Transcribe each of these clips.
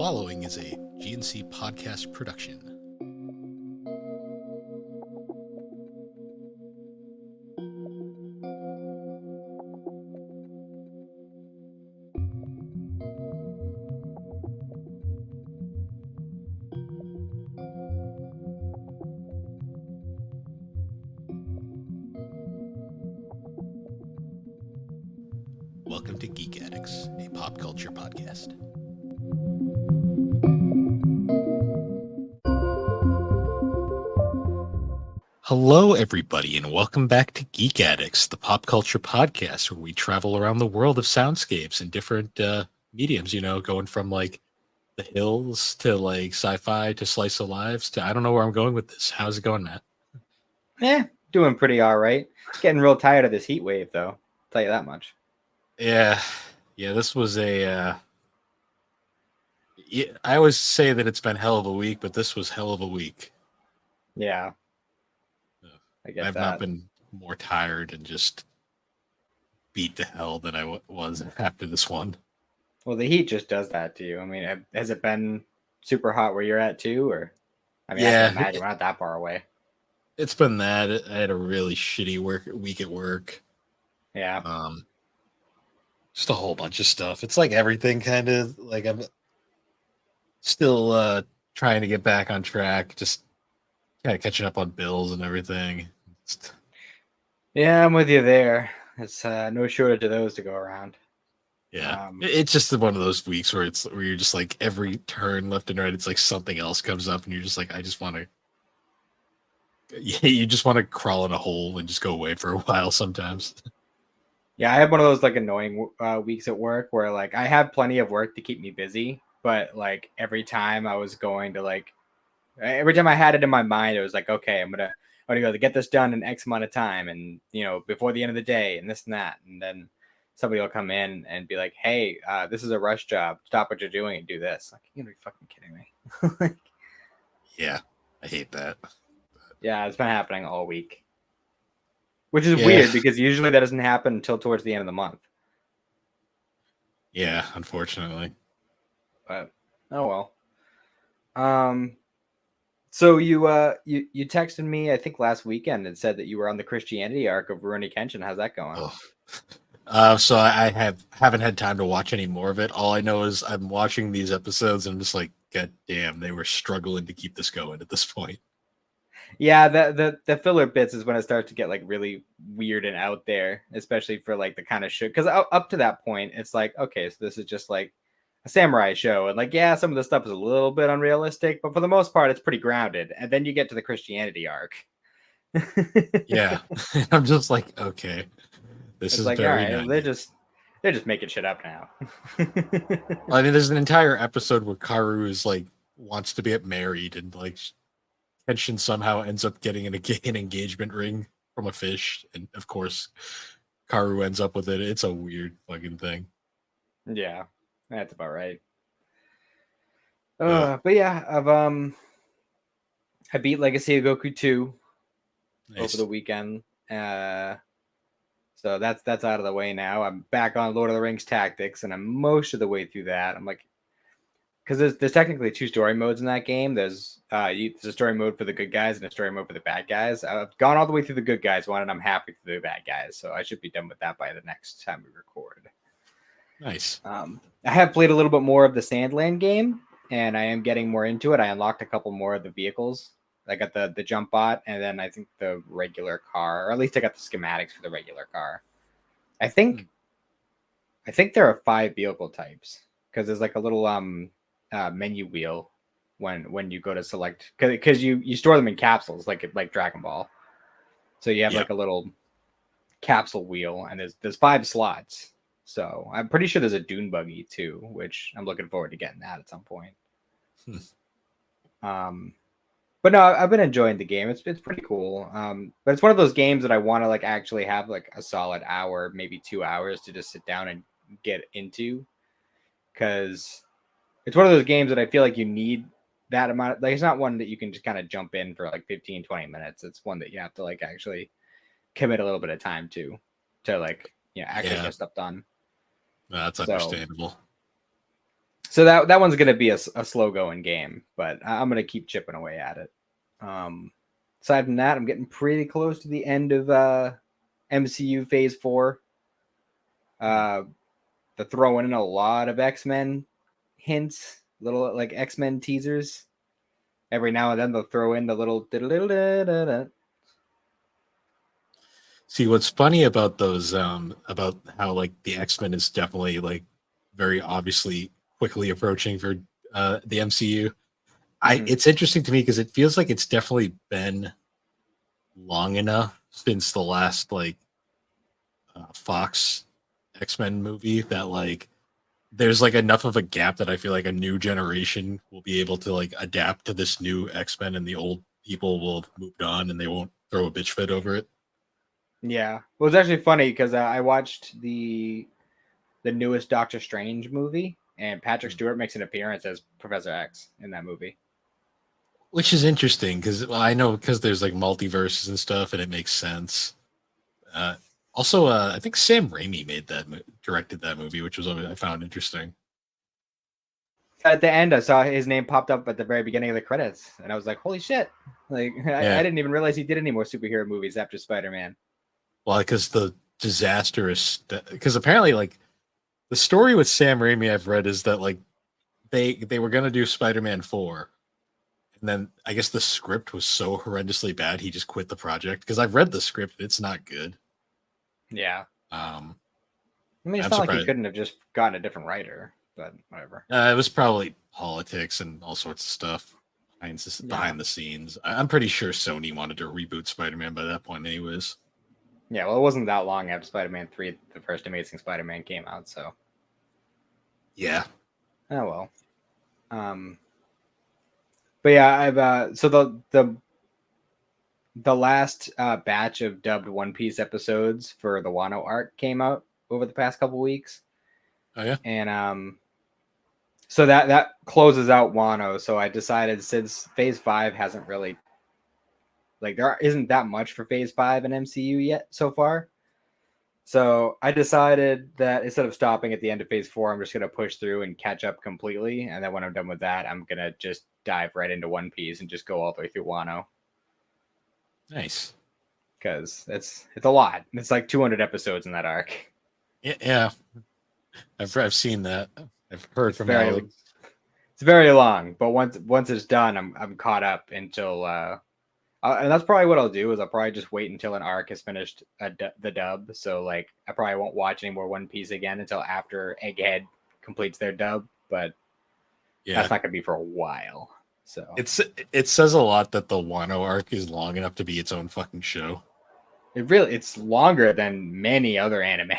following is a GNC podcast production. Welcome to Geek Addicts, a pop culture podcast. Hello, everybody, and welcome back to Geek Addicts, the pop culture podcast where we travel around the world of soundscapes and different mediums, going from like the hills to like sci-fi to slice of lives to I don't know where I'm going with this. How's it going, Matt? Doing pretty all right. Getting real tired of this heat wave, though. I'll tell you that much. Yeah, this was I always say that it's been hell of a week, but this was hell of a week. Yeah. I get I've that. not been more tired and just beat to hell than I was after this one. Well, the heat just does that to you. I mean, has it been super hot where you're at too? Or, I mean, Yeah, I can imagine we're not that far away. It's been that. I had a really shitty week at work. Yeah. Just a whole bunch of stuff. It's like everything kind of like I'm still trying to get back on track. Just kind of catching up on bills and everything. Yeah, I'm with you there. It's no shortage of those to go around. Yeah, it's just one of those weeks where you're just like every turn left and right, it's like something else comes up, and you're just like, I just want to. You just want to crawl in a hole and just go away for a while sometimes. Yeah, I have one of those like annoying weeks at work where like I have plenty of work to keep me busy, but like every time I was going to every time I had it in my mind, it was like, okay, I'm gonna go to get this done in X amount of time, and before the end of the day, and this and that, and then somebody will come in and be like, hey, this is a rush job. Stop what you're doing and do this. Like, you're gonna be fucking kidding me. Yeah, I hate that. Yeah, it's been happening all week, which is weird because usually that doesn't happen until towards the end of the month. Yeah, unfortunately. But oh well. So you texted me, I think last weekend, and said that you were on the Christianity arc of Rurouni Kenshin. How's that going? So I haven't had time to watch any more of it. All I know is I'm watching these episodes and I'm just like, God damn, they were struggling to keep this going at this point. Yeah, the filler bits is when it starts to get like really weird and out there, especially for like the kind of show. Because up to that point, it's like, okay, so this is just like a samurai show, and like, yeah, some of the stuff is a little bit unrealistic, but for the most part, it's pretty grounded. And then you get to the Christianity arc. Yeah, I'm just like, okay, this is like, very all right, they're just making shit up now. I mean, there's an entire episode where Karu is like wants to get married, and like Kenshin somehow ends up getting an engagement ring from a fish, and of course, Karu ends up with it. It's a weird fucking thing. Yeah, that's about right. But yeah, I beat Legacy of Goku 2 over the weekend. So that's out of the way now. I'm back on Lord of the Rings Tactics, and I'm most of the way through that. I'm like, because there's technically 2 story modes in that game. There's a story mode for the good guys and a story mode for the bad guys. I've gone all the way through the good guys one, and I'm happy through the bad guys. So I should be done with that by the next time we record. Nice. I have played a little bit more of the Sandland game, and I am getting more into it. I unlocked a couple more of the vehicles. I got the jump bot, and then I think the regular car, or at least I got the schematics for the regular car. I think there are 5 vehicle types because there's like a little menu wheel when you go to select, because you store them in capsules like Dragon Ball. So you have like a little capsule wheel, and there's 5 slots. So I'm pretty sure there's a dune buggy too, which I'm looking forward to getting that at some point. But no, I've been enjoying the game. It's pretty cool. But it's one of those games that I want to like actually have like a solid hour, maybe 2 hours to just sit down and get into, because it's one of those games that I feel like you need that amount. Like, it's not one that you can just kind of jump in for like 15, 20 minutes. It's one that you have to like actually commit a little bit of time to like, actually get stuff done. That's understandable. So that one's gonna be a slow going game, but I'm gonna keep chipping away at it. Aside from that, I'm getting pretty close to the end of MCU Phase 4. They're throwing in a lot of X-Men hints, little like X-Men teasers. Every now and then they'll throw in the little See, what's funny about those, about how like the X-Men is definitely like very obviously quickly approaching for the MCU. It's interesting to me because it feels like it's definitely been long enough since the last like Fox X-Men movie that like there's like enough of a gap that I feel like a new generation will be able to like adapt to this new X-Men and the old people will have moved on and they won't throw a bitch fit over it. Yeah, well, it's actually funny because I watched the newest Doctor Strange movie, and Patrick Stewart makes an appearance as Professor X in that movie. Which is interesting because I know because there's like multiverses and stuff and it makes sense. Uh, also, I think Sam Raimi directed that movie, which was I found interesting. At the end, I saw his name popped up at the very beginning of the credits, and I was like, "Holy shit!" Like, Yeah, I didn't even realize he did any more superhero movies after Spider-Man. well, because the disastrous, because apparently like the story with Sam Raimi I've read is that like they were gonna do Spider-Man 4, and then I guess the script was so horrendously bad he just quit the project. Because I've read the script, it's not good. Yeah, Um, I mean, it's I'm not like he surprised. couldn't have just gotten a different writer, but whatever. It was probably politics and all sorts of stuff Yeah, behind the scenes. I'm pretty sure Sony wanted to reboot Spider-Man by that point, anyways. yeah. Well, it wasn't that long after Spider-Man 3, the first Amazing Spider-Man came out, so Yeah. oh well. Um, but yeah, I've so the last batch of dubbed One Piece episodes for the Wano arc came out over the past couple weeks, Oh yeah. and so that closes out Wano. So I decided since Phase 5 hasn't really like there isn't that much for Phase 5 in MCU yet so far. So I decided that instead of stopping at the end of Phase 4, I'm just gonna push through and catch up completely. And then when I'm done with that, I'm gonna just dive right into One Piece and just go all the way through Wano Nice. because it's a lot. It's like 200 episodes in that arc. Yeah. I've seen that. I've heard It's from Alex. very long, but once it's done, I'm caught up until and that's probably what I'll do is I'll probably just wait until an arc has finished the dub. So like I probably won't watch any more One Piece again until after Egghead completes their dub, but Yeah. that's not gonna be for a while. So It says a lot that the Wano arc is long enough to be its own fucking show. it's longer than many other anime.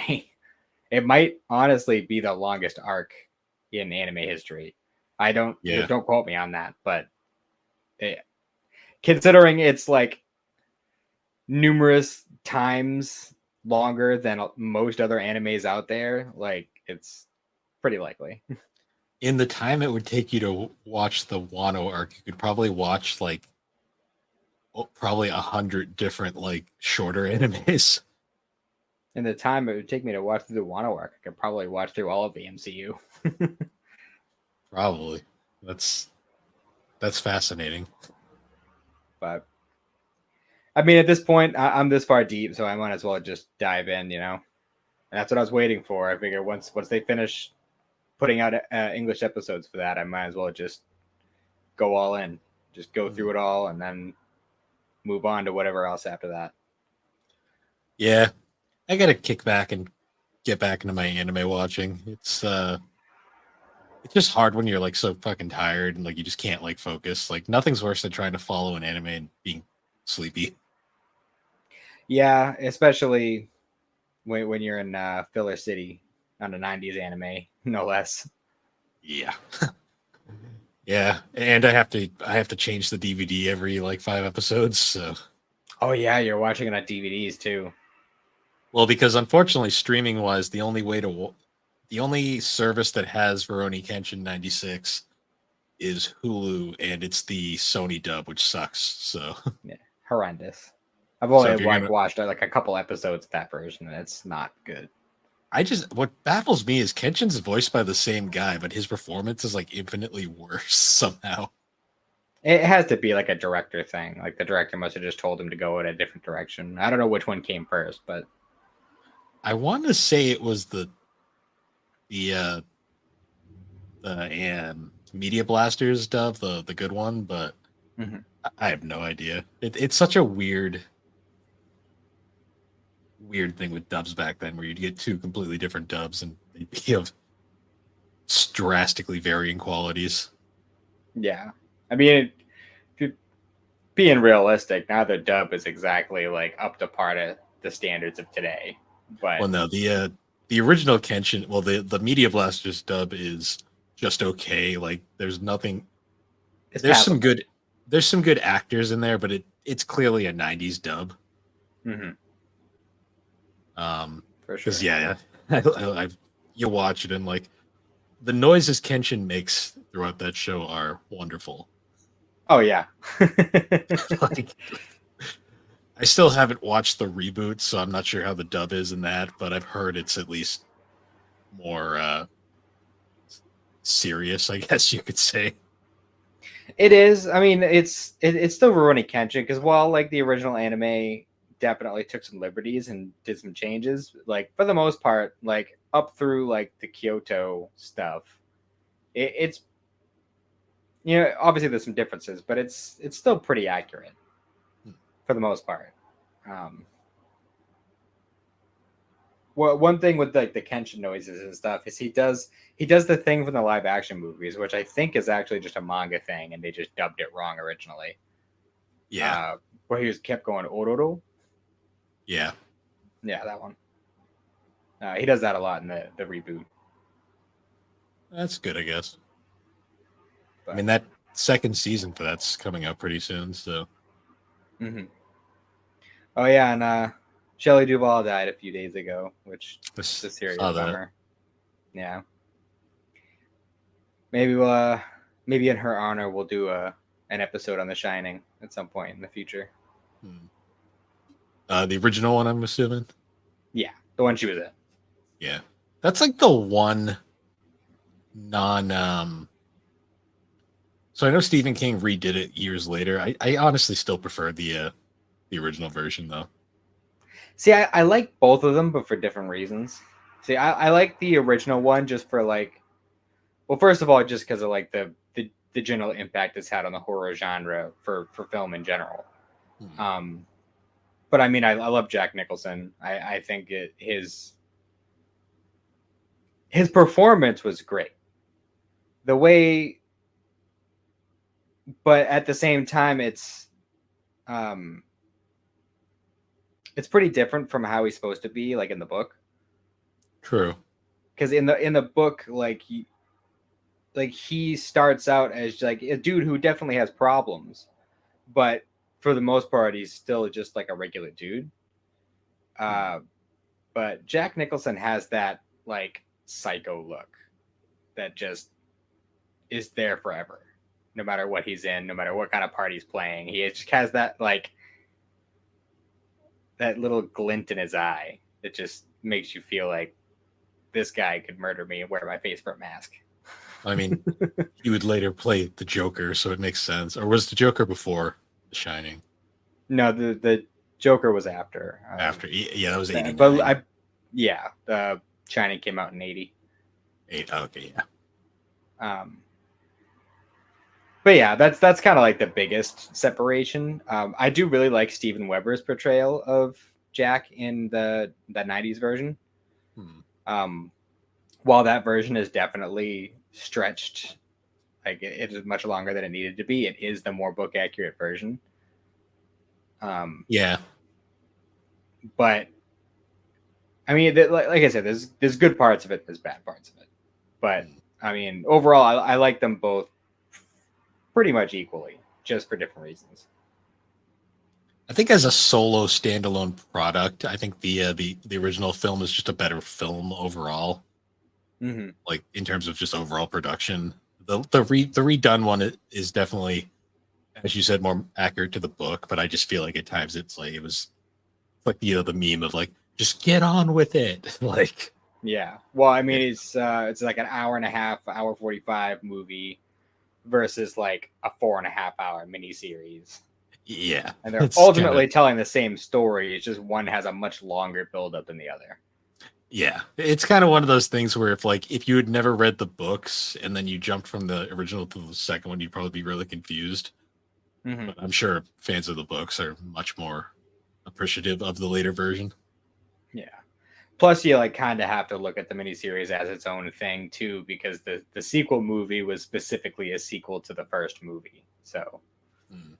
It might honestly be the longest arc in anime history. I Yeah. don't quote me on that, but considering it's like numerous times longer than most other animes out there, like it's pretty likely. In the time it would take you to watch the Wano arc, you could probably watch like probably 100 different like shorter animes. In the time it would take me to watch through the Wano arc, I could probably watch through all of the MCU. Probably. That's fascinating. But I mean, at this point, I'm this far deep, so I might as well just dive in, you know. And that's what I was waiting for. I figure once they finish putting out English episodes for that, I might as well just go all in, just go through it all, and then move on to whatever else after that. Yeah. I gotta kick back and get back into my anime watching. It's just hard when you're like so fucking tired and like you just can't like focus. Like nothing's worse than trying to follow an anime and being sleepy. Yeah, especially when you're in Filler City on a '90s anime, no less. Yeah. Yeah. And I have to change the DVD every like 5 episodes. So Oh yeah, you're watching it on DVDs too. well, because unfortunately, streaming wise, the only service that has Veroni Kenshin 96 is Hulu, and it's the Sony dub, which sucks. So Yeah, horrendous. I've so only if you're like gonna watched like a couple episodes of that version, and it's not good. what baffles me is Kenshin's voiced by the same guy, but his performance is like infinitely worse somehow. It has to be like a director thing. Like the director must have just told him to go in a different direction. I don't know which one came first, but I want to say it was the Media Blasters dub, the good one, but Mhm. I have no idea. It's such a weird thing with dubs back then, where you'd get two completely different dubs and they'd be of drastically varying qualities. Yeah. I mean, being realistic, neither dub is exactly like up to par to the standards of today. But Well, no, the original Kenshin, well, the Media Blasters dub is just okay. Like, there's nothing. it's There's some passable. good. There's some good actors in there, but it's clearly a '90s dub. Hmm. For Because sure. yeah, you watch it and like the noises Kenshin makes throughout that show are wonderful. Oh yeah. Like, I still haven't watched the reboot, so I'm not sure how the dub is in that, but I've heard it's at least more serious, I guess you could say. It is. I mean, it's still ruining Kenshin because while like the original anime definitely took some liberties and did some changes, like for the most part, like up through like the Kyoto stuff, it's obviously there's some differences, but it's still pretty accurate for the most part. Um, one thing with like the Kenshin noises and stuff is he does the thing from the live action movies, which I think is actually just a manga thing, and they just dubbed it wrong originally. Yeah, Uh, where he just kept going Ororo. yeah, Yeah, that one. He does that a lot in the reboot. that's good, I guess. I But mean, that second season for that's coming out pretty soon, so hmm oh yeah, and Shelley Duvall died a few days ago, which I is a serious saw that. bummer. Yeah, maybe maybe in her honor we'll do an episode on The Shining at some point in the future. Hmm. The original one, I'm assuming. Yeah, the one she was in. Yeah, that's like the one non. So I know Stephen King redid it years later. I honestly still prefer the original version though. See, I like both of them, but for different reasons. See, I like the original one just for like, well, first of all, just because of like the general impact it's had on the horror genre for film in general. Hmm. But I mean, I love Jack Nicholson. I think his performance was great. The way, but at the same time, um, it's pretty different from how he's supposed to be, like in the book. True. Because in the book, like he starts out as like a dude who definitely has problems, but for the most part, he's still just like a regular dude. Hmm. Uh, but Jack Nicholson has that like psycho look that just is there forever, no matter what he's in, no matter what kind of part he's playing. He just has that like that little glint in his eye that just makes you feel like this guy could murder me and wear my face for a mask. I mean, he would later play the Joker, so it makes sense. Or was the Joker before The Shining? No, the Joker was after. After? Yeah, that was But '89. yeah, the Shining came out in '80. Eight. Okay, yeah. Um, but yeah, that's kind of like the biggest separation. I do really like Steven Weber's portrayal of Jack in the '90s version. Hmm. Um, while that version is definitely stretched, like it is much longer than it needed to be, it is the more book accurate version. Yeah. But I mean, like I said, there's good parts of it, there's bad parts of it. But Hmm. I mean, overall, I like them both pretty much equally, just for different reasons. I think as a solo standalone product, I think the original film is just a better film overall. Mm-hmm. Like in terms of just overall production. The redone one is definitely, as you said, more accurate to the book, but I just feel like at times it's like it was like the meme of like just get on with it. Like Yeah. Well, I Yeah, mean, it's like an hour and a half, hour 45 movie versus like a 4.5 hour miniseries. yeah. And they're It's kind of ultimately telling the same story. It's just one has a much longer buildup than the other. yeah. It's kind of one of those things where if you had never read the books and then you jumped from the original to the second one, you'd probably be really confused. Hmm. But I'm sure fans of the books are much more appreciative of the later version. Yeah. Plus, you like kind of have to look at the miniseries as its own thing too, because the sequel movie was specifically a sequel to the first movie. So, Hmm.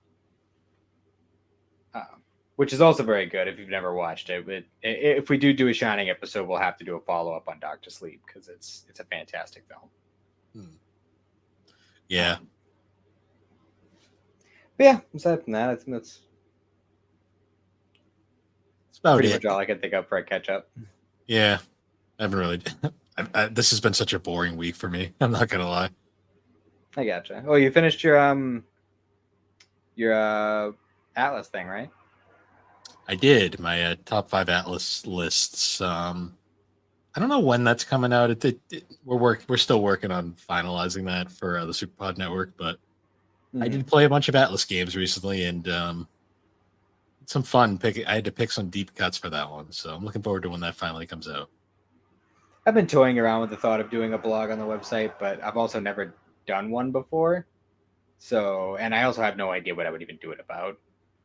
which is also very good if you've never watched it. But if we do a Shining episode, we'll have to do a follow up on Doctor Sleep because it's a fantastic film. Hmm. Yeah, Um, but yeah, aside from that, I think that's it's about pretty it. much all I can think of for a catch up. Yeah, I haven't really. This has been such a boring week for me. I'm not gonna lie. I gotcha. Oh, you finished your Atlas thing, right? I did my top five Atlas lists. I don't know when that's coming out. We're still working on finalizing that for the SuperPod network, but I Mm-hmm. did play a bunch of Atlas games recently, and it's some fun. I had to pick some deep cuts for that one, so I'm looking forward to when that finally comes out. I've been toying around with the thought of doing a blog on the website, but I've also never done one before. So, and I also have no idea what I would even do it about,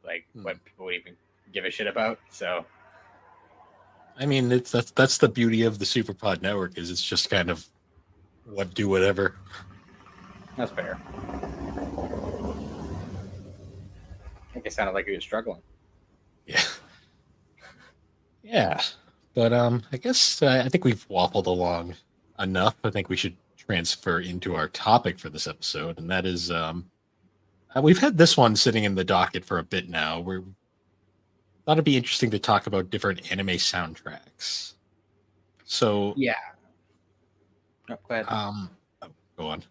like Hmm. what people would even give a shit about. So, I mean, that's the beauty of the SuperPod network is it's just kind of do whatever. that's fair. I think it sounded like he was struggling. Yeah, yeah. But I guess I think we've waffled along enough. I think we should transfer into our topic for this episode, and that is we've had this one sitting in the docket for a bit now. We thought it'd be interesting to talk about different anime soundtracks. So, Yeah. Oh, go ahead. oh, go on.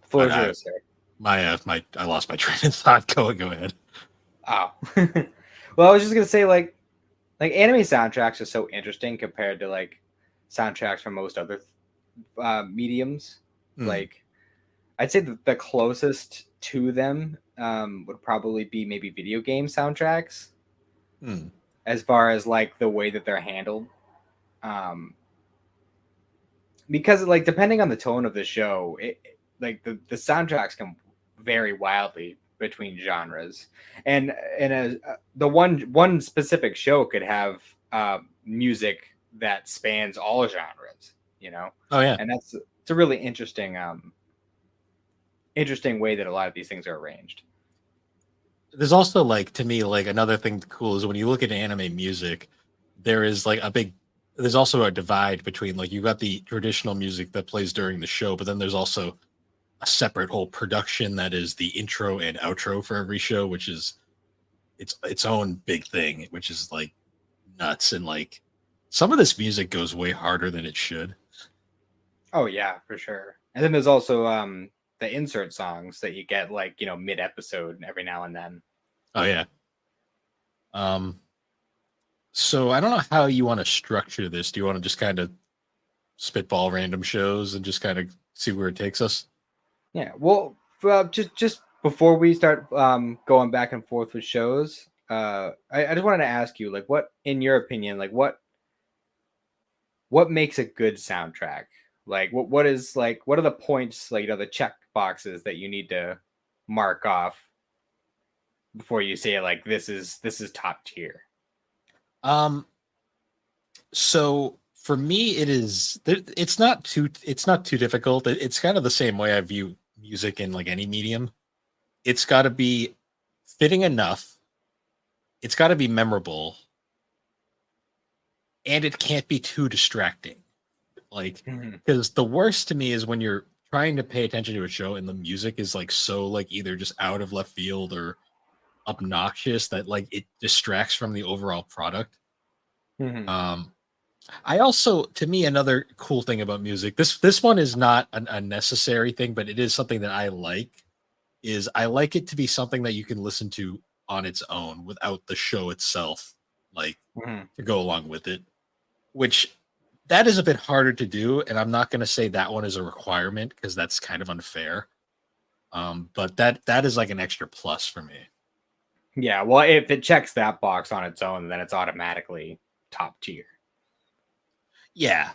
Floor But is yours, sir. I lost my train of thought. Go ahead. Oh. Well, I was just gonna say like anime soundtracks are so interesting compared to like soundtracks from most other mediums. Hmm. Like I'd say the closest to them would probably be maybe video game soundtracks Hmm. as far as like the way that they're handled. Um, because like depending on the tone of the show, like the soundtracks can vary wildly between genres, the one specific show could have music that spans all genres, you know, Oh yeah. and that's it's a really interesting way that a lot of these things are arranged. There's also like to me like another thing cool is when you look at anime music, there is like a big there's also a divide between like you've got the traditional music that plays during the show, but then there's also a separate whole production that is the intro and outro for every show, which is its own big thing, which is like nuts and like some of this music goes way harder than it should. Oh yeah, for sure. And then there's also the insert songs that you get like, you know, mid episode every now and then. Oh yeah. Um so I don't know how you want to structure this. Do you want to just kind of spitball random shows and just kind of see where it takes us? Yeah. Well, just before we start going back and forth with shows, I just wanted to ask you, like, what, in your opinion, like, what makes a good soundtrack? Like, what is like, what are the points, like, you know, the check boxes that you need to mark off before you say like this is top tier? Um so for me it's not too difficult. It's kind of the same way I view music in like any medium. It's got to be fitting enough. It's got to be memorable and it can't be too distracting. Like, Mhm. because the worst to me is when you're trying to pay attention to a show and the music is like so like either just out of left field or obnoxious that like it distracts from the overall product. Mhm. Um, I also, to me, another cool thing about music. This one is not a necessary thing, but it is something that I like. Is I like it to be something that you can listen to on its own without the show itself, like Mhm. to go along with it. which that is a bit harder to do, and I'm not going to say that one is a requirement because that's kind of unfair. But that is like an extra plus for me. Yeah, well, if it checks that box on its own, then it's automatically top tier. Yeah.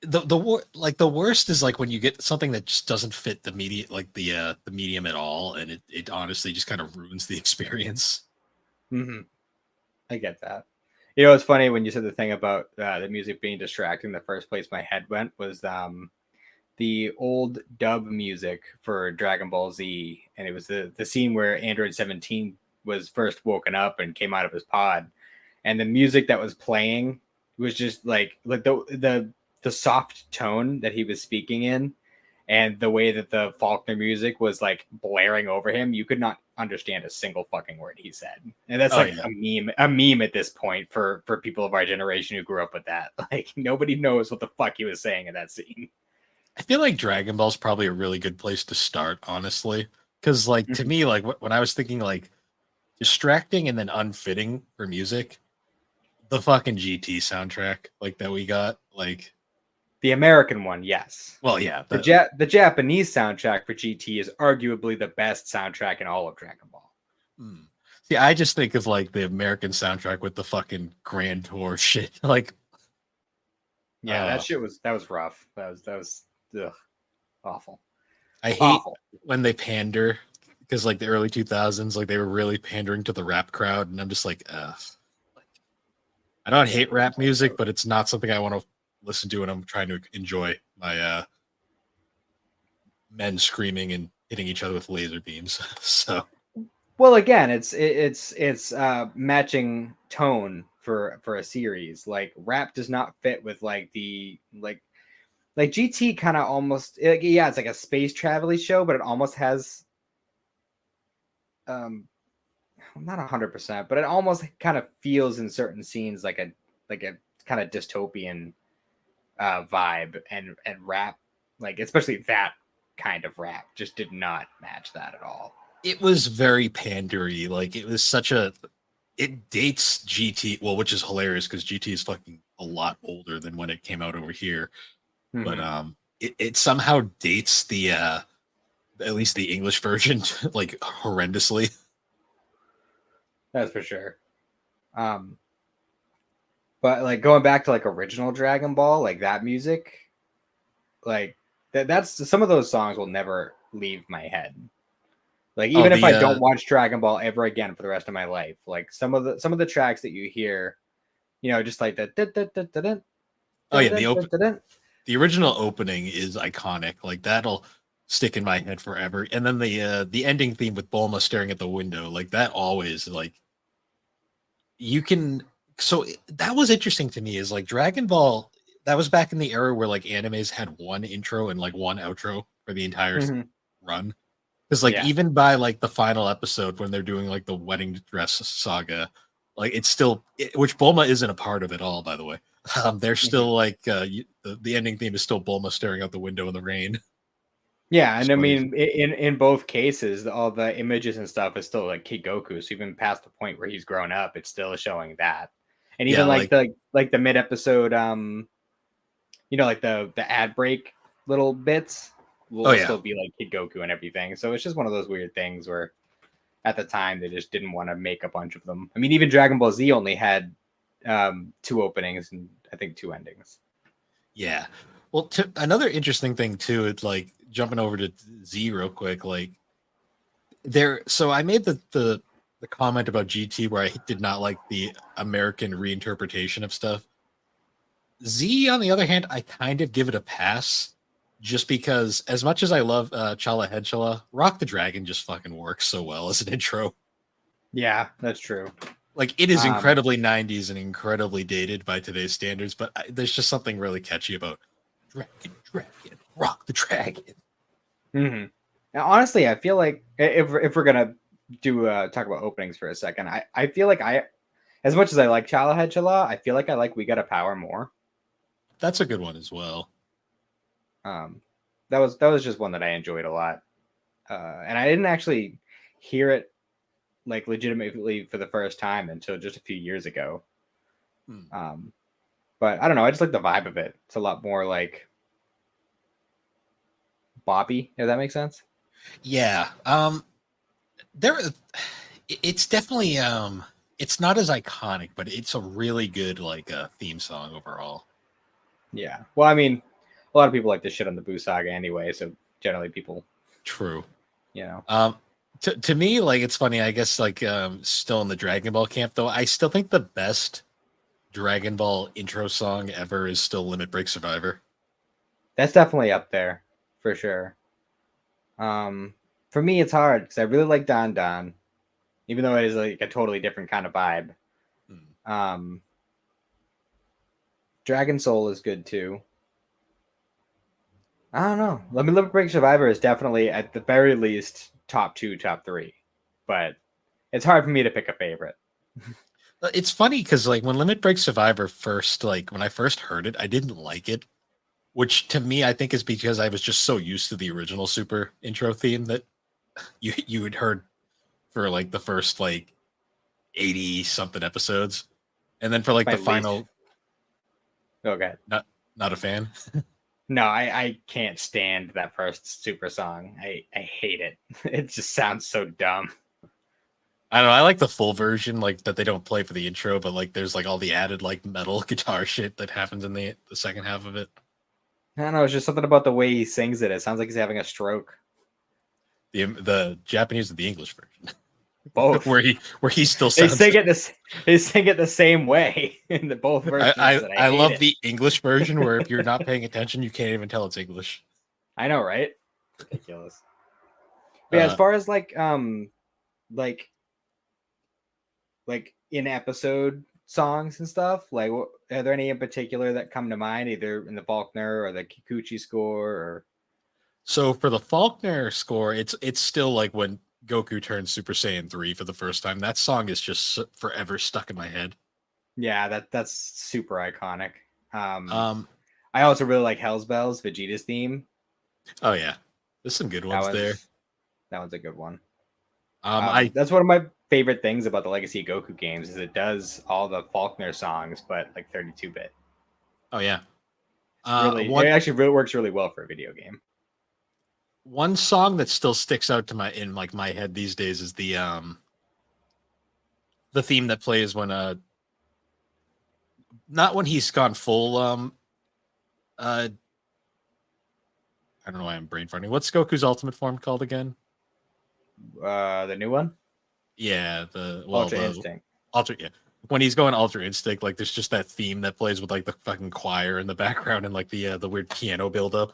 The worst is like when you get something that just doesn't fit the media, like the medium at all, and it honestly just kind of ruins the experience. Mm-hmm. I get that. You know, it's funny when you said the thing about the music being distracting. The first place my head went was the old dub music for Dragon Ball Z, and it was the scene where Android 17 was first woken up and came out of his pod, and the music that was playing was just like the soft tone that he was speaking in, and the way that the Faulkner music was like blaring over him. You could not understand a single fucking word he said, and that's like a meme at this point for people of our generation who grew up with that. Like nobody knows what the fuck he was saying in that scene. I feel like Dragon Ball is probably a really good place to start, honestly, because like to me, like when I was thinking like distracting and then unfitting for music, the fucking GT soundtrack like that we got, like The American one, yes. well, yeah, The Japanese soundtrack for GT is arguably the best soundtrack in all of Dragon Ball. See, I just think of like the American soundtrack with the fucking Grand Tour shit. Like, yeah, that was rough. That was ugh, awful. I hate when they pander because like the early 2000s, like they were really pandering to the rap crowd, and I'm just like, I don't hate rap music, but it's not something I want to listen to when I'm trying to enjoy my men screaming and hitting each other with laser beams. So, well, again, it's matching tone for a series. Like rap does not fit with like the like GT kind of almost yeah, it's like a space travel show, but it almost has not 100%, but it almost kind of feels in certain scenes like a kind of dystopian vibe, and rap, like especially that kind of rap, just did not match that at all. it was very pandery. Like it was such a it dates GT, well, which is hilarious because GT is fucking a lot older than when it came out over here. But it somehow dates the at least the English version like horrendously. That's for sure. But like going back to like original Dragon Ball, like that music, like that's some of those songs will never leave my head. Like even if I don't watch Dragon Ball ever again for the rest of my life, like some of the tracks that you hear, you know, just like that. Oh yeah, the original opening is iconic. Like that'll stick in my head forever. And then the ending theme with Bulma staring at the window, like that always like you can. So that was interesting to me. Is like Dragon Ball. That was back in the era where like animes had one intro and like one outro for the entire run. Because like even by like the final episode when they're doing like the wedding dress saga, like it's still which Bulma isn't a part of it all, by the way. They're still like the ending theme is still Bulma staring out the window in the rain. Yeah, and I mean in both cases, all the images and stuff is still like Kid Goku. So even past the point where he's grown up, it's still showing that. And even like the mid episode, you know, like the ad break little bits will still be like Kid Goku and everything. So it's just one of those weird things where at the time they just didn't want to make a bunch of them. I mean, even Dragon Ball Z only had 2 openings and I think 2 endings. Yeah. Well, another interesting thing too, it's like jumping over to Z real quick, like there. So I made the comment about GT where I did not like the American reinterpretation of stuff. Z, on the other hand, I kind of give it a pass, just because as much as I love Chala Henchala, Rock the Dragon just fucking works so well as an intro. Yeah, that's true. Like it is incredibly 90s and incredibly dated by today's standards, but there's just something really catchy about Dragon, Rock the Dragon. Now, honestly, I feel like if we're gonna do talk about openings for a second, I feel like as much as I like Chala Henchala, I feel like I like We Gotta Power more. That's a good one as well. That was just one that I enjoyed a lot, and I didn't actually hear it like legitimately for the first time until just a few years ago. But But I don't know. I just like the vibe of it. It's a lot more like boppy, if that makes sense. Yeah. There it's definitely it's not as iconic, but it's a really good like theme song overall. Yeah. Well, I mean, a lot of people like to shit on the Boo Saga anyway, so generally people, True. you know. To me, like it's funny, I guess like still in the Dragon Ball camp though, I still think the best Dragon Ball intro song ever is still Limit Break Survivor. That's definitely up there for sure. For me, it's hard because I really like Don Don, even though it is like a totally different kind of vibe. Hmm. Dragon Soul is good too. I don't know. Let me Limit Break Survivor is definitely at the very least top 2, top 3, but it's hard for me to pick a favorite. It's funny because like when Limit Break Survivor first, like when I first heard it, I didn't like it, which to me I think is because I was just so used to the original Super intro theme that you had heard for like the first like 80 something episodes, and then for like My the least. final, Okay. not a fan. No, I can't stand that first Super song. I hate it. It just sounds so dumb. I don't know. I like the full version, like that they don't play for the intro, but like there's like all the added like metal guitar shit that happens in the second half of it. I don't know. It's just something about the way he sings it. It sounds like he's having a stroke. The Japanese or the English version, Both. where he still They sounds. sing it this. They sing it the same way in the both versions. And I hate love it. the English version where if you're not paying attention, you can't even tell it's English. I know, right? Ridiculous. But yeah, as Uh, far as like in episode songs and stuff, like are there any in particular that come to mind, either in the Faulkner or the Kikuchi score? Or so for the Faulkner score, it's still like when Goku turns Super Saiyan 3 for the first time. That song is just forever stuck in my head. yeah, that's super iconic. Um, I also really like Hell's Bells, Vegeta's theme. oh yeah, there's some good That ones there. one's that one's a good one. I That's one of my favorite things about the Legacy Goku games is it does all the Faulkner songs, but like 32-bit. oh yeah, It actually really works really well for a video game. one song that still sticks out to my head these days is the theme that plays when not when he's gone full I don't know why I'm brain farting. What's Goku's ultimate form called again? The new one, Yeah, Ultra Instinct. Ultra, yeah. When he's going Ultra Instinct, like there's just that theme that plays with like the fucking choir in the background and like the weird piano buildup.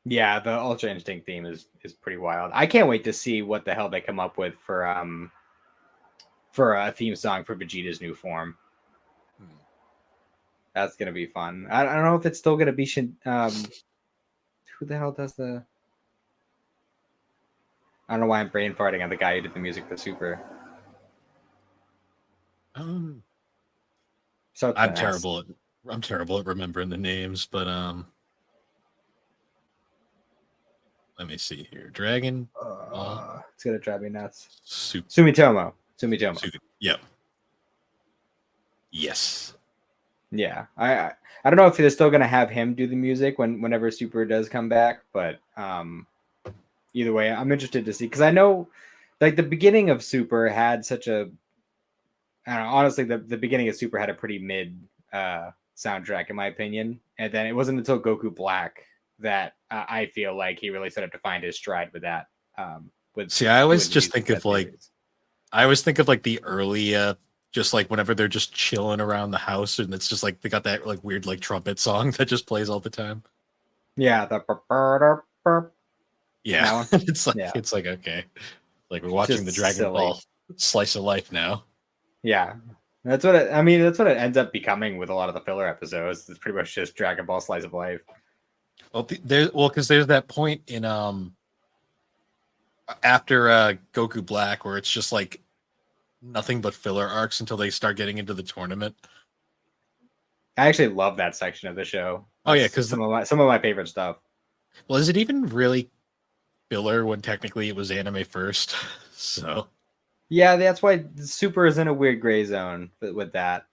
Yeah, the Ultra Instinct theme is pretty wild. I can't wait to see what the hell they come up with for a theme song for Vegeta's new form. That's gonna be fun. I don't know if it's still gonna be who the hell does the? I don't know why I'm brain farting on the guy who did the music for Super. So I'm terrible at remembering the names, but let me see here. Dragon Ball. It's gonna drive me nuts. Super. Sumitomo. Yep. Yes. Yeah, I don't know if they're still gonna have him do the music whenever Super does come back, but either way, I'm interested to see because I know like the beginning of Super had such a I don't know, honestly the beginning of Super had a pretty mid soundtrack in my opinion, and then it wasn't until Goku Black that I feel like he really started to find his stride with that. See, I always just think of like the early just like whenever they're just chilling around the house and it's just like they got that like weird like trumpet song that just plays all the time. Yeah, Yeah. It's like okay. Like we're watching the Dragon Ball slice of life now. Yeah. That's what that's what it ends up becoming with a lot of the filler episodes. It's pretty much just Dragon Ball slice of life. Well, because there's that point in after Goku Black where it's just like nothing but filler arcs until they start getting into the tournament. I actually love that section of the show. Oh yeah, because some of my favorite stuff. Well, is it even really filler when technically it was anime first? So yeah, that's why Super is in a weird gray zone with that.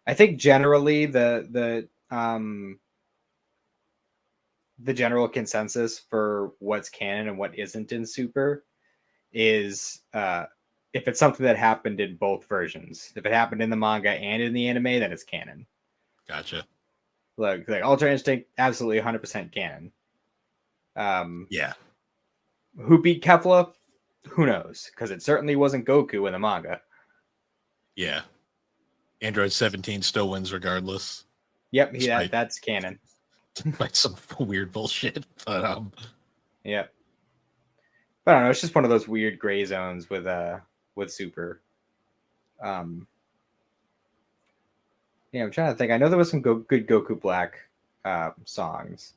I think generally the um the general consensus for what's canon and what isn't in Super is if it's something that happened in both versions. If it happened in the manga and in the anime, then it's canon. Gotcha. Like Ultra Instinct, absolutely 100% canon. Yeah. Who beat Kefla? Who knows? Because it certainly wasn't Goku in the manga. Yeah. Android 17 still wins regardless. Yep, Despite, that's canon. despite some weird bullshit. But Yep. But I don't know, it's just one of those weird gray zones with Super. Yeah, I'm trying to think. I know there was some good Goku Black songs.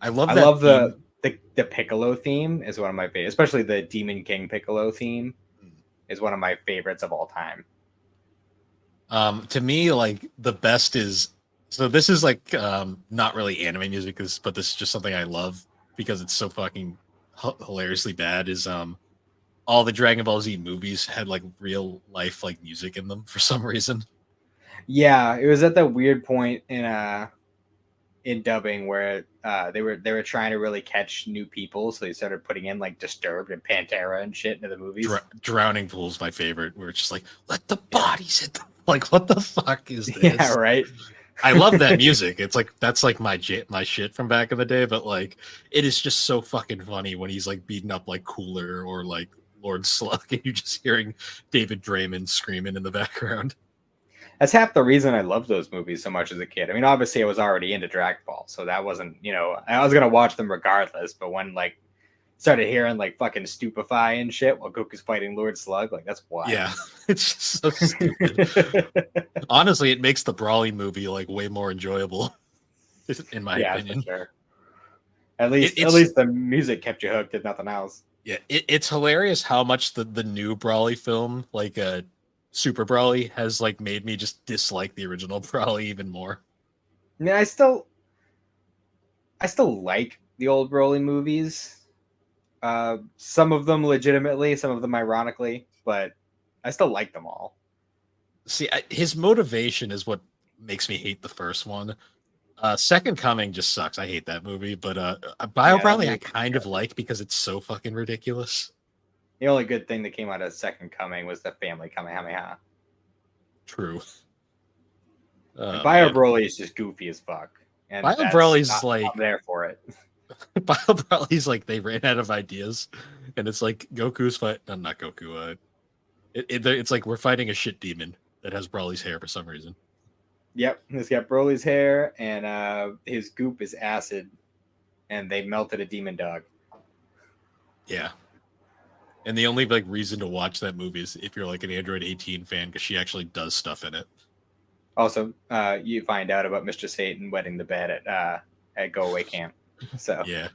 I love I that love theme. the Piccolo theme is one of my favorites, especially the Demon King Piccolo theme is one of my favorites of all time. To me, like the best is so this is like not really anime music, but this is just something I love because it's so fucking hilariously bad. Is all the Dragon Ball Z movies had like real life like music in them for some reason. Yeah, it was at that weird point in dubbing where they were trying to really catch new people, so they started putting in like Disturbed and Pantera and shit into the movies. Drowning Pool's my favorite, where it's just like let the bodies hit. Like what the fuck is this? Yeah, right. I love that music. It's like that's like my shit from back in the day. But like it is just so fucking funny when he's like beating up like Cooler or like Lord Slug, and you're just hearing David Draymond screaming in the background. That's half the reason I loved those movies so much as a kid. I mean, obviously I was already into Dragon Ball, so that wasn't, I was gonna watch them regardless. But when like started hearing like fucking Stupefy and shit while Goku's fighting Lord Slug, like that's wild. Yeah, it's just so stupid. Honestly, it makes the Brawly movie like way more enjoyable, in my opinion. For sure. At least the music kept you hooked, if nothing else. Yeah, it's hilarious how much the new Brawly film, like Super Brawly, has like made me just dislike the original Brawly even more. I mean, I still like the old Broly movies. Some of them legitimately, some of them ironically, but I still like them all. See, his motivation is what makes me hate the first one. Second Coming just sucks. I hate that movie, but Bio Brawly I kind of like because it's so fucking ridiculous. The only good thing that came out of Second Coming was the family Kamehameha. True. Bio Broly is just goofy as fuck. And Bio Brawly's like I'm there for it. Bio Brawly's like they ran out of ideas, and it's like Goku's fight. No, not Goku. It's like we're fighting a shit demon that has Brawly's hair for some reason. Yep, he's got Broly's hair, and his goop is acid, and they melted a demon dog. Yeah. And the only like reason to watch that movie is if you're like an Android 18 fan because she actually does stuff in it. Also, you find out about Mr. Satan wetting the bed at Go Away Camp. So yeah,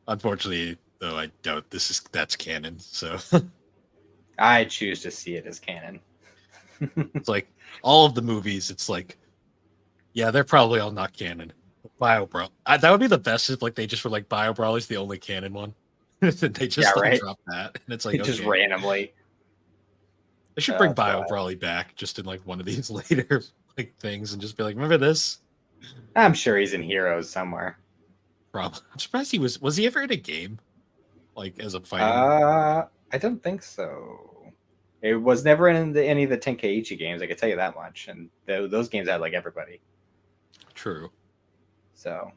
unfortunately, though, I doubt that's canon. So I choose to see it as canon. It's like all of the movies. It's like, yeah, they're probably all not canon. Bio Brawl, that would be the best if like they just were like Bio Brawly's the only canon one. They just drop that, and it's like just randomly. They should bring Bio Brawly back just in like one of these later like things and just be like, remember this? I'm sure he's in Heroes somewhere. Probably. I'm surprised he was he ever in a game? Like as a fighting? I don't think so. It was never in any of the Tenkaichi games, I can tell you that much. And those games had like everybody. True. So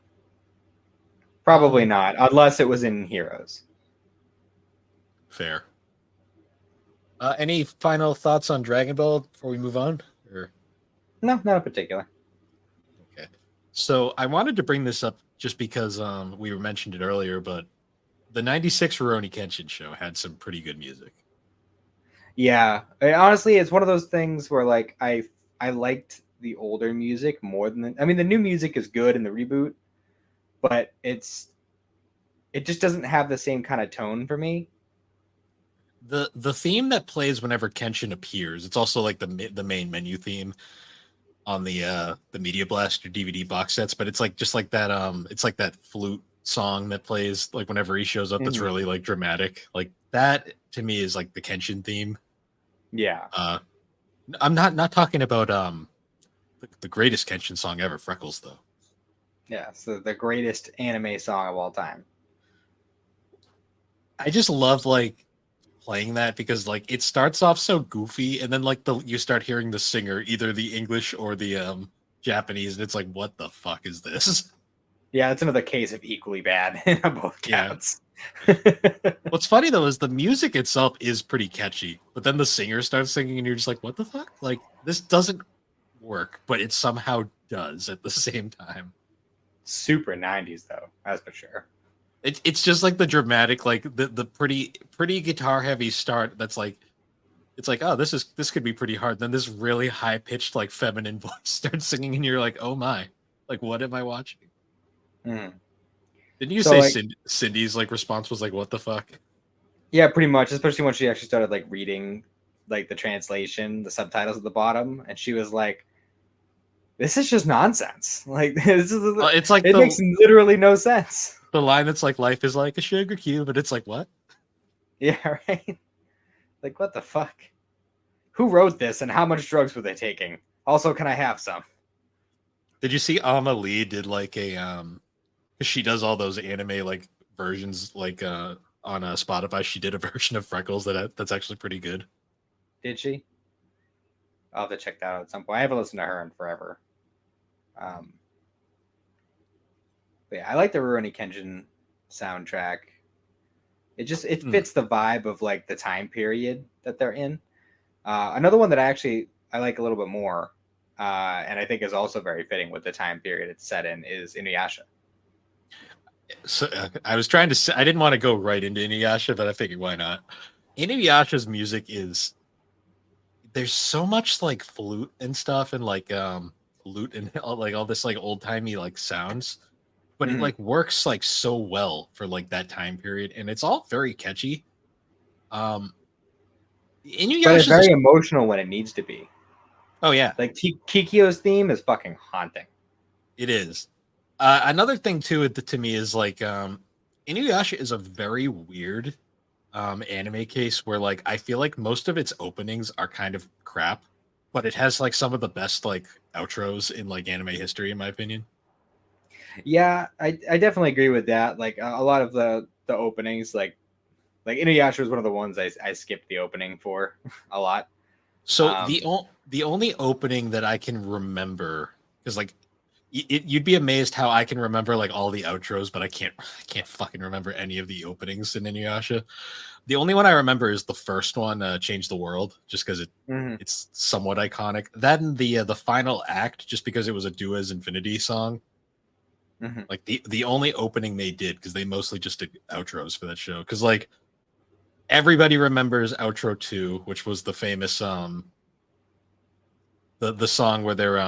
probably not, unless it was in Heroes. Fair. Any final thoughts on Dragon Ball before we move on? Or no, not in particular. Okay. So I wanted to bring this up just because we mentioned it earlier, but the 96 Rurouni Kenshin show had some pretty good music. Yeah. Honestly, it's one of those things where like I liked the older music more than the new music is good in the reboot, but it just doesn't have the same kind of tone for me. The theme that plays whenever Kenshin appears, it's also like the main menu theme on the Media Blaster DVD box sets, but it's like just like that it's like that flute song that plays like whenever he shows up. That's really like dramatic. Like that to me is like the Kenshin theme. Yeah. I'm not talking about the greatest Kenshin song ever, Freckles, though. Yeah, so the greatest anime song of all time. I just love like playing that because like it starts off so goofy and then like you start hearing the singer, either the English or the Japanese, and it's like, what the fuck is this? Yeah, it's another case of equally bad on both Yeah. counts. What's funny though is the music itself is pretty catchy, but then the singer starts singing and you're just like, what the fuck? Like this doesn't work, but it somehow does at the same time. Super 90s though, that's for sure. It's just like the dramatic, like the pretty guitar heavy start. That's like it's like, oh, this could be pretty hard. Then this really high pitched like feminine voice starts singing, and you're like, oh my, like what am I watching? Mm. Didn't you So say like, Cindy's like response was like, what the fuck? yeah, pretty much, especially when she actually started like reading like the translation, the subtitles at the bottom, and she was like, this is just nonsense. Like It's like it makes literally no sense. the line that's like, life is like a sugar cube, and it's like, what? Yeah, right. Like what the fuck? Who wrote this and how much drugs were they taking? Also, can I have some? Did you see Ama Lee did like a 'cause she does all those anime like versions like on Spotify. She did a version of Freckles that's actually pretty good. Did she? I'll have to check that out at some point. I haven't listened to her in forever. Um, but yeah, I like the Rurouni Kenshin soundtrack. It fits the vibe of like the time period that they're in. Another one that I like a little bit more, and I think is also very fitting with the time period it's set in, is Inuyasha. So I was trying to say, I didn't want to go right into Inuyasha, but I figured why not. Inuyasha's music is there's so much like flute and stuff and like lute and all this like old timey like sounds, but it Mm-hmm. like works like so well for like that time period, and it's all very catchy. Um, But it's Inuyasha's very emotional when it needs to be. oh yeah, Like Kikyo's theme is fucking haunting. it is. Another thing too to me is like Inuyasha is a very weird anime case where like I feel like most of its openings are kind of crap, but it has like some of the best like outros in like anime history in my opinion. Yeah, I definitely agree with that. Like a lot of the openings, like Inuyasha was one of the ones I skipped the opening for a lot. So the only opening that I can remember because like you'd be amazed how I can remember like all the outros, but I can't fucking remember any of the openings in Inuyasha. The only one I remember is the first one, "Change the World," just because Mhm. it's somewhat iconic. Then the final act, just because it was a Dua's Infinity song. Mhm. Like the only opening they did, because they mostly just did outros for that show. Because like everybody remembers outro 2, which was the famous the song where they're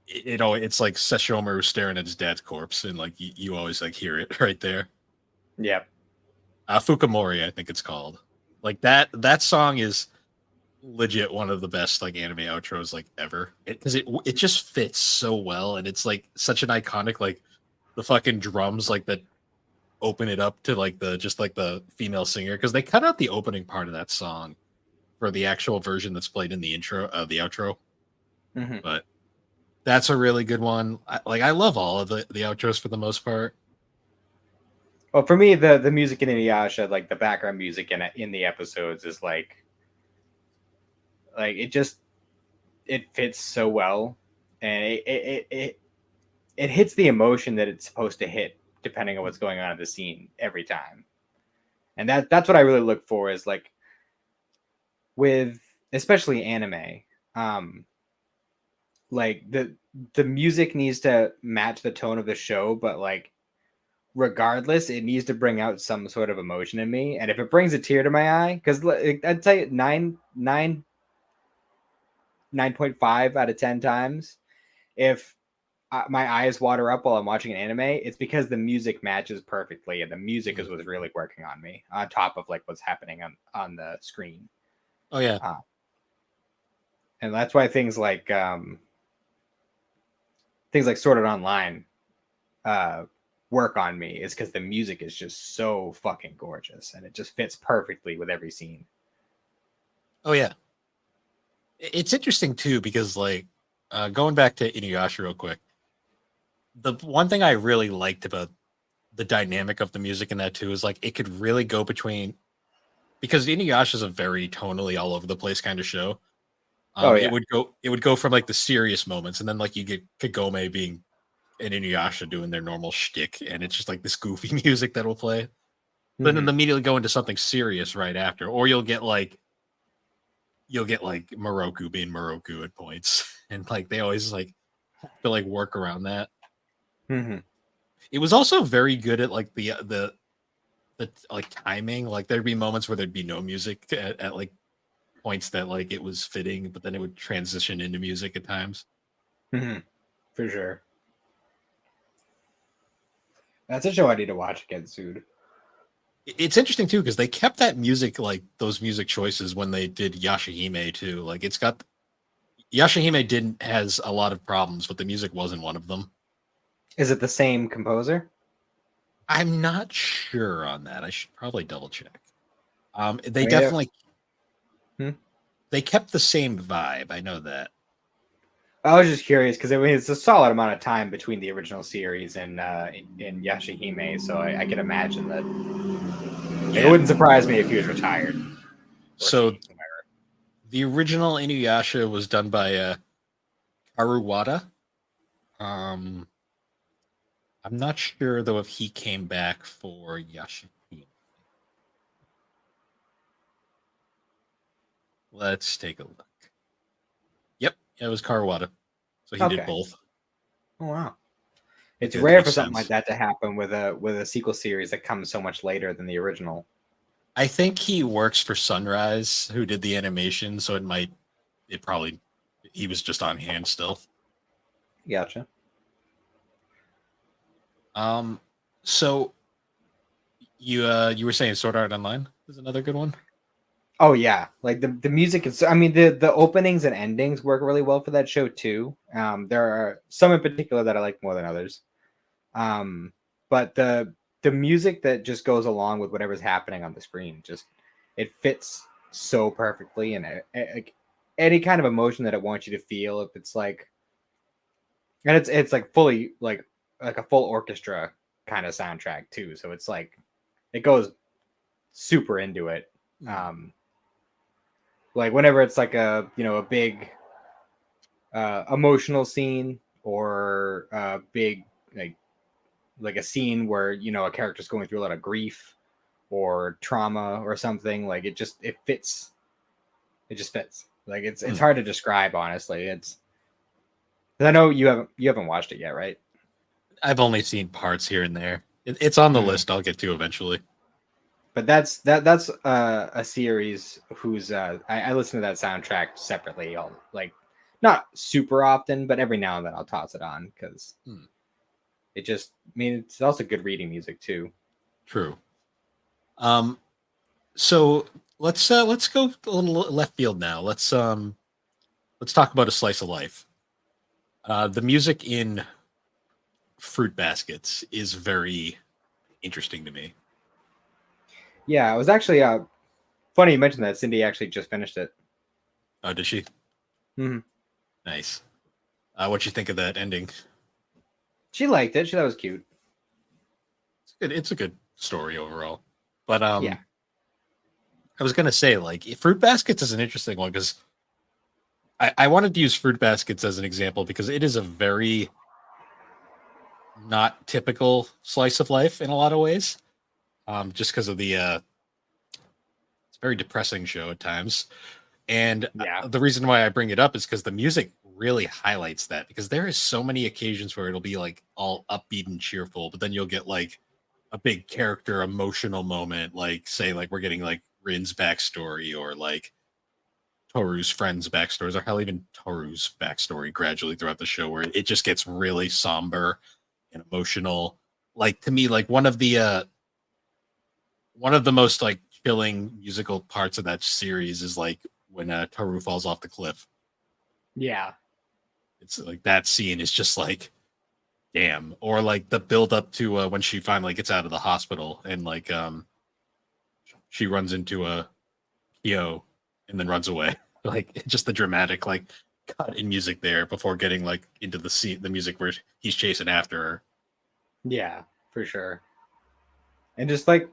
it's like Sesshomaru staring at his dad's corpse, and like you always like hear it right there. Yep. Fukamori, I think it's called. Like that song is legit one of the best like anime outros like ever. Because it just fits so well, and it's like such an iconic like the fucking drums like that open it up to like the just like the female singer, because they cut out the opening part of that song for the actual version that's played in the intro of the outro. Mhm. But that's a really good one. I love all of the outros for the most part. Well, for me, the music in Inuyasha, like the background music in the episodes, is like it fits so well, and it hits the emotion that it's supposed to hit depending on what's going on in the scene every time. And that's what I really look for is like with especially anime, um, like the music needs to match the tone of the show, but like regardless, it needs to bring out some sort of emotion in me. And if it brings a tear to my eye, because I'd say 9.5 out of 10 times, if my eyes water up while I'm watching an anime, it's because the music matches perfectly, and the music is what's really working on me on top of like what's happening on the screen. Oh yeah. Uh, and that's why things like Sword Art Online work on me, is because the music is just so fucking gorgeous and it just fits perfectly with every scene. Oh yeah. It's interesting too because like going back to Inuyasha real quick. The one thing I really liked about the dynamic of the music in that too is like it could really go between, because Inuyasha is a very tonally all over the place kind of show. Oh It yeah. would go from like the serious moments, and then like you get Kagome being and Inuyasha doing their normal shtick, and it's just like this goofy music that will play. But then Hmm. immediately go into something serious right after, or you'll get like Moroku being Moroku at points, and like they always like have to like work around that. Hmm. It was also very good at like the like timing. Like there'd be moments where there'd be no music at like points that like it was fitting, but then it would transition into music at times. Hmm. For sure. That's a show I need to watch again soon. It's interesting too because they kept that music, like those music choices, when they did Yashahime too. Like it's got Yashahime didn't has a lot of problems, but the music wasn't one of them. Is it the same composer? I'm not sure on that. I should probably double check. I They mean, if, definitely hmm? they kept the same vibe. I know that. I was just curious because I mean, it's a solid amount of time between the original series and in Yashihime, so I could imagine that. Like, it Yeah. wouldn't surprise me if he was retired or So she. Whoever. the original Inuyasha was done by Karuwada. Um, I'm not sure though if he came back for Yashahime. Let's take a look. Yep, it was Karuwada. So he did Okay. both. Oh wow. It's That rare makes for something like sense. that to happen with a sequel series that comes so much later than the original. I think he works for Sunrise, who did the animation, so he was just on hand still. Gotcha. Um, so you were saying Sword Art Online is another good one. Oh yeah, like the music is. I mean, the openings and endings work really well for that show too. There are some in particular that I like more than others. But the music that just goes along with whatever's happening on the screen, just it fits so perfectly, and like any kind of emotion that it wants you to feel. If it's like, and it's like fully like a full orchestra kind of soundtrack too. So it's like it goes super into it. Hmm. Um, like whenever it's like a big emotional scene or a big like a scene where a character's going through a lot of grief or trauma or something, like it fits. It just fits. Like it's Hmm. hard to describe, honestly. It's, 'cause I know you haven't watched it yet, right? I've only seen parts here and there. It's on the Mhm. list. I'll get to eventually. But that's a series whose I listen to that soundtrack separately, all like not super often, but every now and then I'll toss it on because Hmm. it just, I mean, it's also good reading music too. True. Um, so let's go a little left field now. Let's talk about a slice of life. The music in Fruit Baskets is very interesting to me. Yeah, it was actually funny you mentioned that. Cindy actually just finished it. Oh, did she? Mhm. Nice. What you think of that ending? She liked it. She thought it was cute. It's a good story overall. But Yeah. I was gonna say like Fruit Baskets is an interesting one because I wanted to use Fruit Baskets as an example because it is a very not typical slice of life in a lot of ways. Just because of it's a very depressing show at times. And Yeah. the reason why I bring it up is because the music really highlights that because there is so many occasions where it'll be like all upbeat and cheerful, but then you'll get like a big character emotional moment, like say like we're getting like Rin's backstory or like Toru's friends' backstories, or hell, even Toru's backstory gradually throughout the show, where it just gets really somber and emotional. Like to me, like one of the most like chilling musical parts of that series is like when Toru falls off the cliff. Yeah. It's like that scene is just like damn, or like the build up to when she finally gets out of the hospital and like she runs into a Kyo and then runs away. Like just the dramatic like cut in music there before getting like into the scene, the music where he's chasing after her. Yeah, for sure. And just like,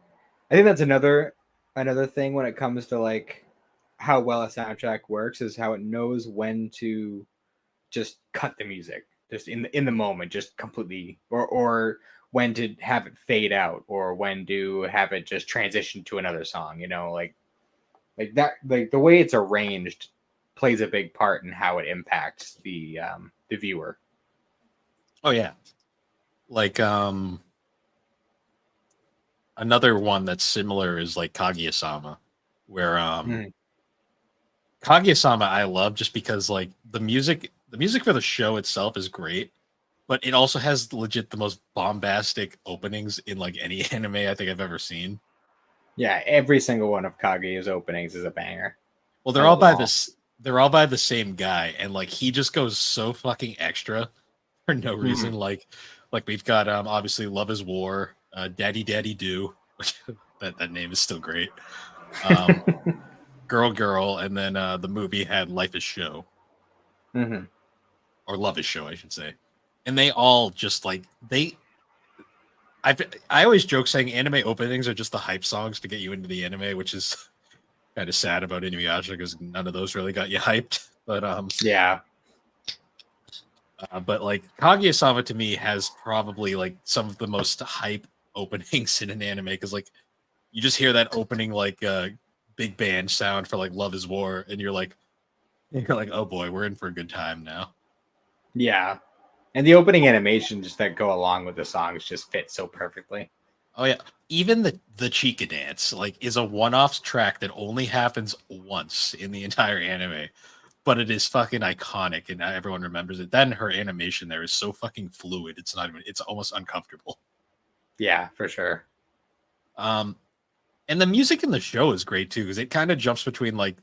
I think that's another thing when it comes to like how well a soundtrack works is how it knows when to just cut the music just in the moment, just completely, or when to have it fade out, or when to have it just transition to another song. Like that, like the way it's arranged plays a big part in how it impacts the viewer. Oh yeah, like another one that's similar is like Kaguya-sama, where Mm. Kaguya-sama I love just because like the music for the show itself is great, but it also has legit the most bombastic openings in like any anime I think I've ever seen. Yeah, every single one of Kaguya's openings is a banger. Well, I they're all love them by all. this they're all by the same guy, and like he just goes so fucking extra for no reason. Mhm. Like we've got obviously Love is War, Daddy Daddy Do, which that name is still great. Um Girl Girl, and then the movie had Life is Show, Mhm. or Love is Show, I should say. And they all just like I always joke saying anime openings are just the hype songs to get you into the anime, which is kind of sad about Inuyasha because none of those really got you hyped. Yeah. But like Kaguya-sama to me has probably like some of the most hype openings in an anime because like you just hear that opening like big band sound for like Love is War, and you're like, oh boy, we're in for a good time now. Yeah. And the opening animation just that go along with the songs just fit so perfectly. Oh yeah, even the Chica dance like is a one-off track that only happens once in the entire anime, but it is fucking iconic and everyone remembers it. Then her animation there is so fucking fluid. It's not even. It's almost uncomfortable. Yeah, for sure. Um, and the music in the show is great too because it kind of jumps between like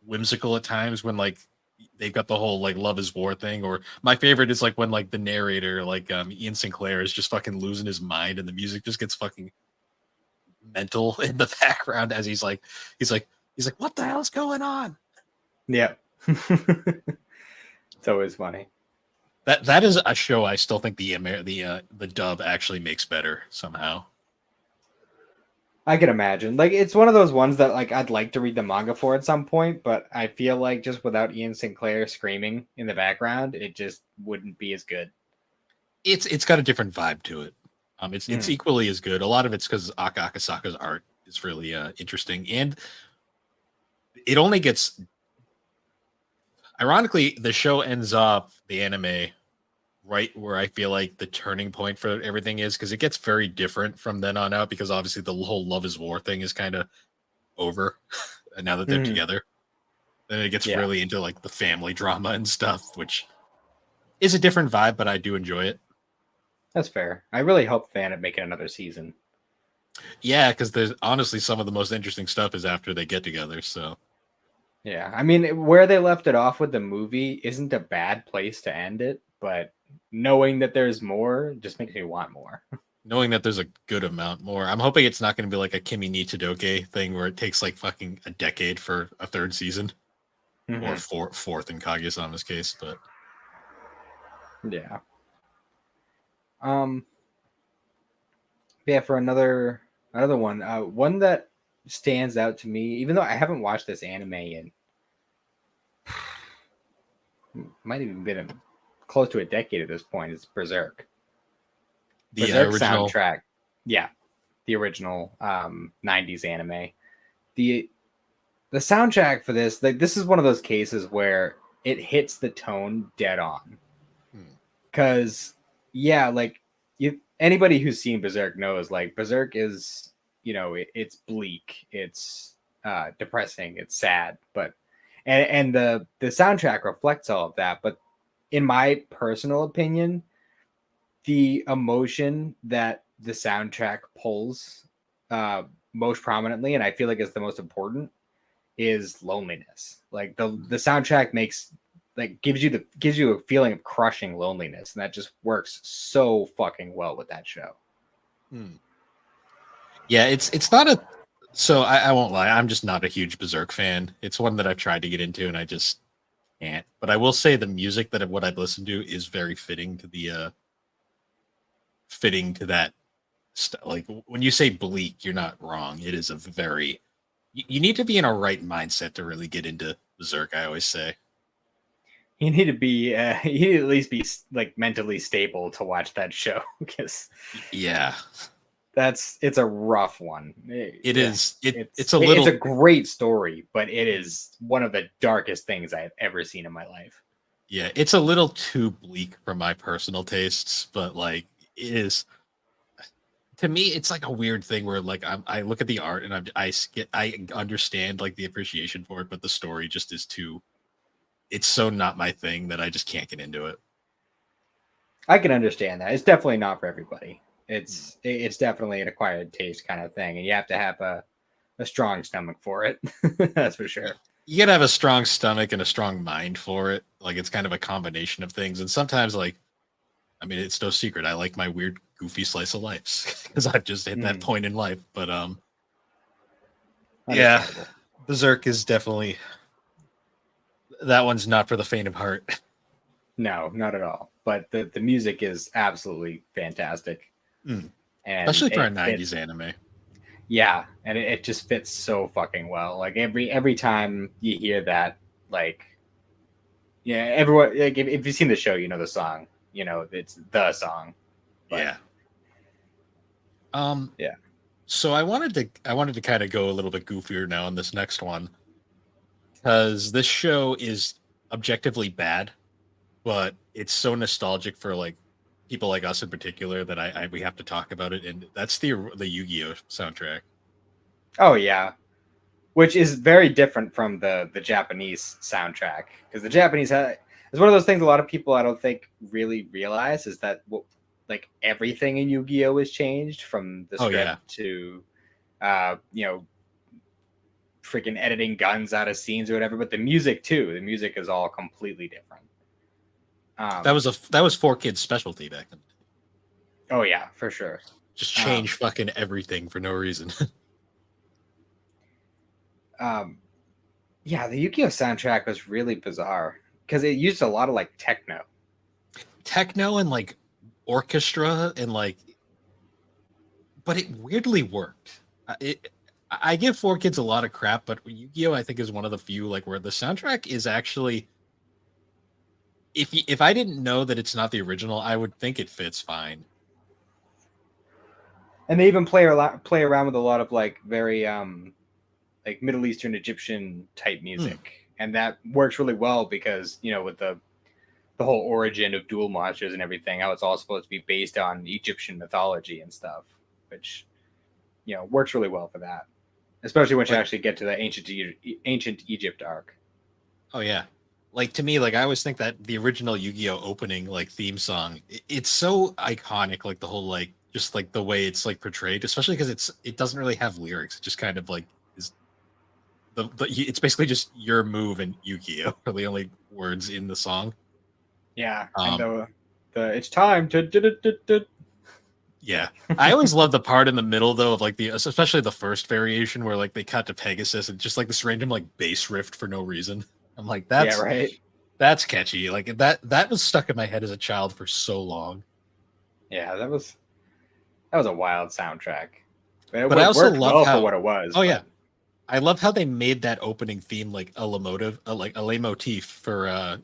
whimsical at times when like they've got the whole like love is war thing, or my favorite is like when like the narrator like Ian Sinclair is just fucking losing his mind and the music just gets fucking mental in the background as he's like what the hell's going on. Yeah. It's always funny. That is a show I still think the dub actually makes better somehow. I can imagine. Like it's one of those ones that like I'd like to read the manga for at some point, but I feel like just without Ian Sinclair screaming in the background, it just wouldn't be as good. It's got a different vibe to it. It's Mm. equally as good. A lot of it's because Akasaka's art is really interesting, and it only gets ironically the show ends up the anime right where I feel like the turning point for everything is because it gets very different from then on out because obviously the whole love is war thing is kind of over and now that they're Mhm. together. Then it gets Yeah, really into like the family drama and stuff, which is a different vibe, but I do enjoy it. that's fair. I really hope they end up making another season. Yeah, because there's honestly some of the most interesting stuff is after they get together. So Yeah, I mean, where they left it off with the movie isn't a bad place to end it, but knowing that there's more just makes me want more. knowing that there's a good amount more, I'm hoping it's not going to be like a Kimi ni Todoke thing where it takes like fucking a decade for a third season or Mhm. fourth in Kaguya-sama's case. But Yeah. Um. Yeah. For another one, one that stands out to me, even though I haven't watched this anime in might even been close to a decade at this point, is Berserk. the Berserk original, soundtrack. Yeah, the original 90s anime. The the soundtrack for this, like this is one of those cases where it hits the tone dead on. hmm, Cause yeah, like anybody who's seen Berserk knows like Berserk is, it's bleak, it's depressing, it's sad, but and the soundtrack reflects all of that. But in my personal opinion, the emotion that the soundtrack pulls uh most prominently, and I feel like it's the most important, is loneliness. Like the soundtrack makes like gives you a feeling of crushing loneliness, and that just works so fucking well with that show. hmm. Yeah, it's not a. So I won't lie, I'm just not a huge Berserk fan. It's one that I've tried to get into, and I just can't. But I will say the music that what I've listened to is very fitting to the fitting to that. Like when you say bleak, you're not wrong. It is a very you need to be in a right mindset to really get into Berserk. I always say. You need to be, you need to at least be like mentally stable to watch that show because Yeah, it's a rough one. It's a little. It's a great story, but it is one of the darkest things I've ever seen in my life. Yeah, it's a little too bleak for my personal tastes, but like it is to me. It's like a weird thing where like I look at the art and I understand like the appreciation for it, but the story just is too. It's so not my thing that I just can't get into it. I can understand that. It's definitely not for everybody. It's definitely an acquired taste kind of thing, and you have to have a strong stomach for it. That's for sure. You gotta have a strong stomach and a strong mind for it. Like it's kind of a combination of things, and sometimes like I mean, it's no secret. I like my weird, goofy slice of life because I've just hit that point in life. But yeah, Berserk is definitely that one's not for the faint of heart. No, not at all. But the music is absolutely fantastic, and especially for a '90s anime. Yeah, and it just fits so fucking well. Like every time you hear that, like yeah, everyone like if you've seen the show, you know the song. You know it's the song. But, yeah. Yeah. So I wanted to kind of go a little bit goofier now on this next one because this show is objectively bad, but it's so nostalgic for like people like us in particular that we have to talk about it, and that's the Yu-Gi-Oh soundtrack. Oh yeah, which is very different from the Japanese soundtrack because the Japanese is one of those things a lot of people I don't think really realize is that like everything in Yu-Gi-Oh is changed from the script to you know, freaking editing guns out of scenes or whatever, but the music too. The music is all completely different. That was 4Kids specialty back then. Oh yeah, for sure. Just change fucking everything for no reason. Yeah, the Yu-Gi-Oh soundtrack was really bizarre because it used a lot of like techno and like orchestra and like, but it weirdly worked. I give 4Kids a lot of crap, but Yu-Gi-Oh I think is one of the few like where the soundtrack is actually. If I didn't know that it's not the original, I would think it fits fine. And they even play around with a lot of like very like Middle Eastern Egyptian type music, and that works really well because you know with the whole origin of duel monsters and everything, how it's all supposed to be based on Egyptian mythology and stuff, which you know works really well for that, especially once you actually get to the ancient Egypt arc. Oh yeah. Like to me, like I always think that the original Yu-Gi-Oh opening like theme song, it's so iconic. Like the whole like just like the way it's like portrayed, especially because it doesn't really have lyrics. It just kind of like is it's basically just your move and Yu-Gi-Oh are the only words in the song. Yeah, and the it's time to. Yeah, I always love the part in the middle though of like especially the first variation where like they cut to Pegasus and just like this random like bass riff for no reason. I'm like, that's catchy. Like that was stuck in my head as a child for so long. Yeah, that was a wild soundtrack. But I also love for what it was. Yeah, I love how they made that opening theme like a leitmotif for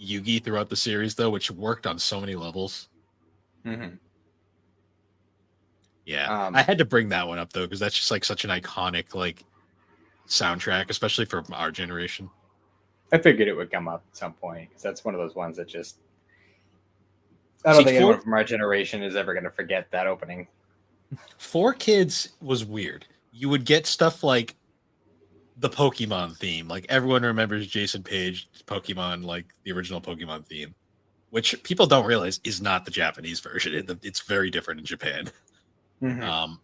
Yugi throughout the series though, which worked on so many levels. Mm-hmm. Yeah, I had to bring that one up though because that's just like such an iconic like soundtrack, especially for our generation. I figured it would come up at some point because that's one of those ones that just I don't think anyone from our generation is ever going to forget that opening. 4Kids was weird. You would get stuff like the Pokemon theme, like everyone remembers Jason Page's Pokemon, like the original Pokemon theme, which people don't realize is not the Japanese version. It's very different in Japan. Mm-hmm.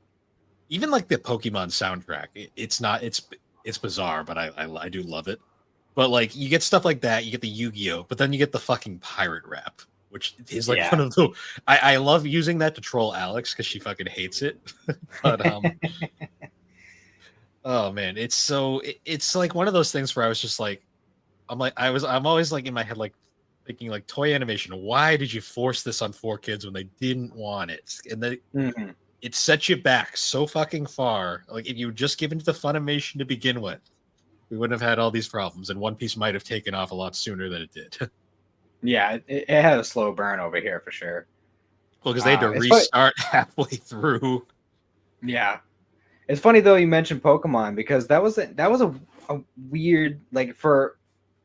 Even like the Pokemon soundtrack, it's bizarre, but I do love it. But like you get stuff like that, you get the Yu-Gi-Oh, but then you get the fucking pirate rap, which is like one of the. I love using that to troll Alex because she fucking hates it. But oh man, it's like one of those things where I was just like, I'm always like in my head, like thinking like toy animation. Why did you force this on 4 kids when they didn't want it? And then Mhm. it sets you back so fucking far. Like if you were just given to the Funimation to begin with, we wouldn't have had all these problems, and One Piece might have taken off a lot sooner than it did. Yeah, it had a slow burn over here for sure. Well, because they had to It's funny. restart halfway through. Yeah, it's funny though you mentioned Pokemon because that was a weird like for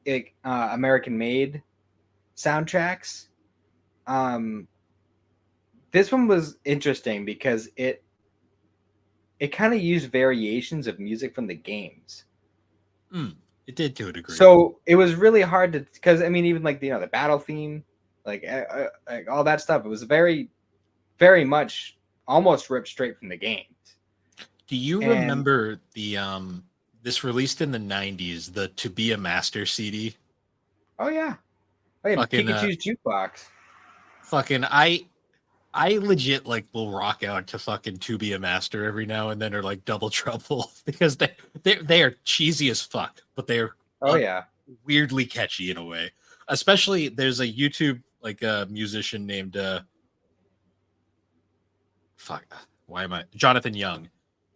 like American made soundtracks. Um, this one was interesting because it kind of used variations of music from the games. It did to a degree. So it was really hard to because I mean even like the battle theme, like all that stuff. It was very much almost ripped straight from the games. Do you And remember the this released in the 90s, the To Be a Master CD? oh yeah, oh yeah, Fucking Pikachu's jukebox. fucking I legit like will rock out to fucking To Be a Master every now and then, or like Double Trouble because they are cheesy as fuck, but they are Oh yeah, weirdly catchy in a way. Especially there's a YouTube like a musician named fuck why am I Jonathan Young,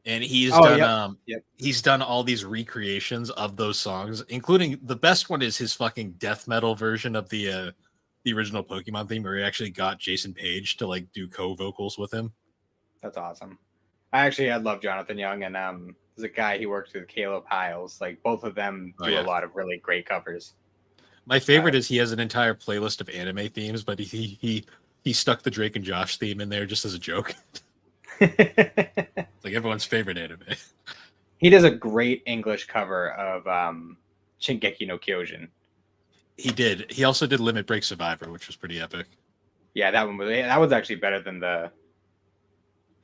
and oh yep, yep. he's done all these recreations of those songs, including the best one is his fucking death metal version of the original Pokemon theme, where he actually got Jason Page to like do co-vocals with him. That's awesome. I love Jonathan Young and there's a guy he works with, Caleb Hiles. Like both of them Oh do a yeah. lot of really great covers. My Uh, favorite is he has an entire playlist of anime themes, but he stuck the Drake and Josh theme in there just as a joke. It's like everyone's favorite anime. he does a great English cover of Shingeki no Kyojin. He did. He also did Limit Break Survivor, which was pretty epic. Yeah, that was actually better than the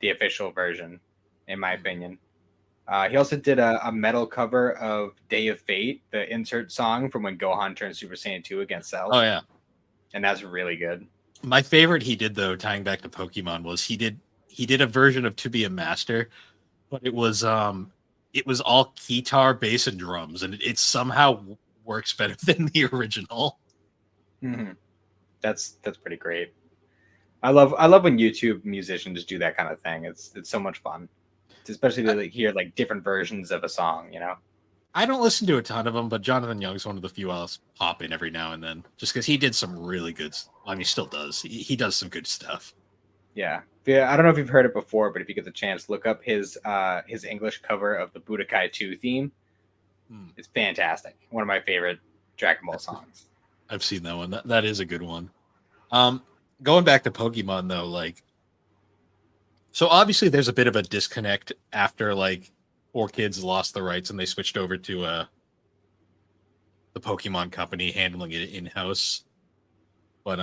official version, in my opinion. He also did a metal cover of Day of Fate, the insert song from when Gohan turned Super Saiyan 2 against Cell. Oh yeah. And that's really good. My favorite he did though, tying back to Pokemon, was he did a version of To Be a Master, but it was all guitar, bass, and drums, and it somehow works better than the original. Mm-hmm. That's pretty great. I love when YouTube musicians do that kind of thing. It's so much fun, especially to like, hear like different versions of a song. You know. I don't listen to a ton of them, but Jonathan Young's one of the few I'll pop in every now and then, just because he did some really good. I mean, he still does. He does some good stuff. Yeah. Yeah. I don't know if you've heard it before, but if you get the chance, look up his English cover of the Budokai 2 theme. It's fantastic. One of my favorite Dragon Ball songs. I've seen that one. That is a good one. Um, Going back to Pokemon though, like, so obviously there's a bit of a disconnect after like 4 kids lost the rights and they switched over to the Pokemon company handling it in house. But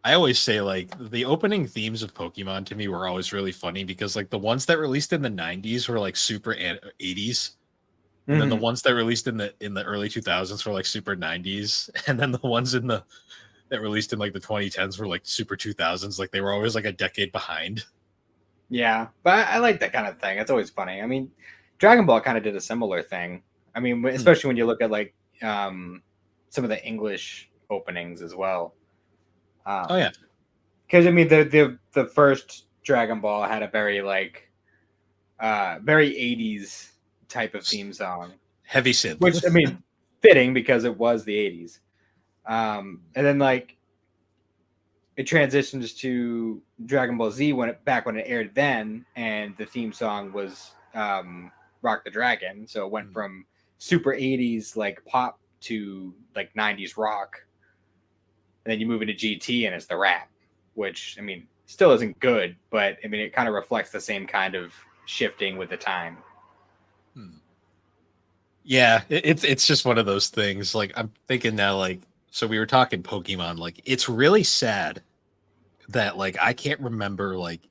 I always say like the opening themes of Pokemon to me were always really funny because like the ones that released in the 90s were like super 80s. And then the Mhm. ones that released in the early 2000s were like super 90s, and then the ones in the that released in like the 2010s were like super 2000s. Like they were always like a decade behind. Yeah, but I like that kind of thing. It's always funny. I mean, Dragon Ball kind of did a similar thing. I mean, especially when you look at like some of the English openings as well. Oh yeah, Because I mean, the first Dragon Ball had a very like very 80s type of theme song, heavy synth. which I mean, fitting because it was the 80s. And then like it transitions to Dragon Ball Z when it aired then, and the theme song was Rock the Dragon. So it went from super 80s like pop to like 90s rock. And then you move into GT and it's the rap, which I mean still isn't good, but I mean it kind of reflects the same kind of shifting with the time. Yeah, it's just one of those things. Like I'm thinking now, like so we were talking Pokemon. Like it's really sad that like I can't remember like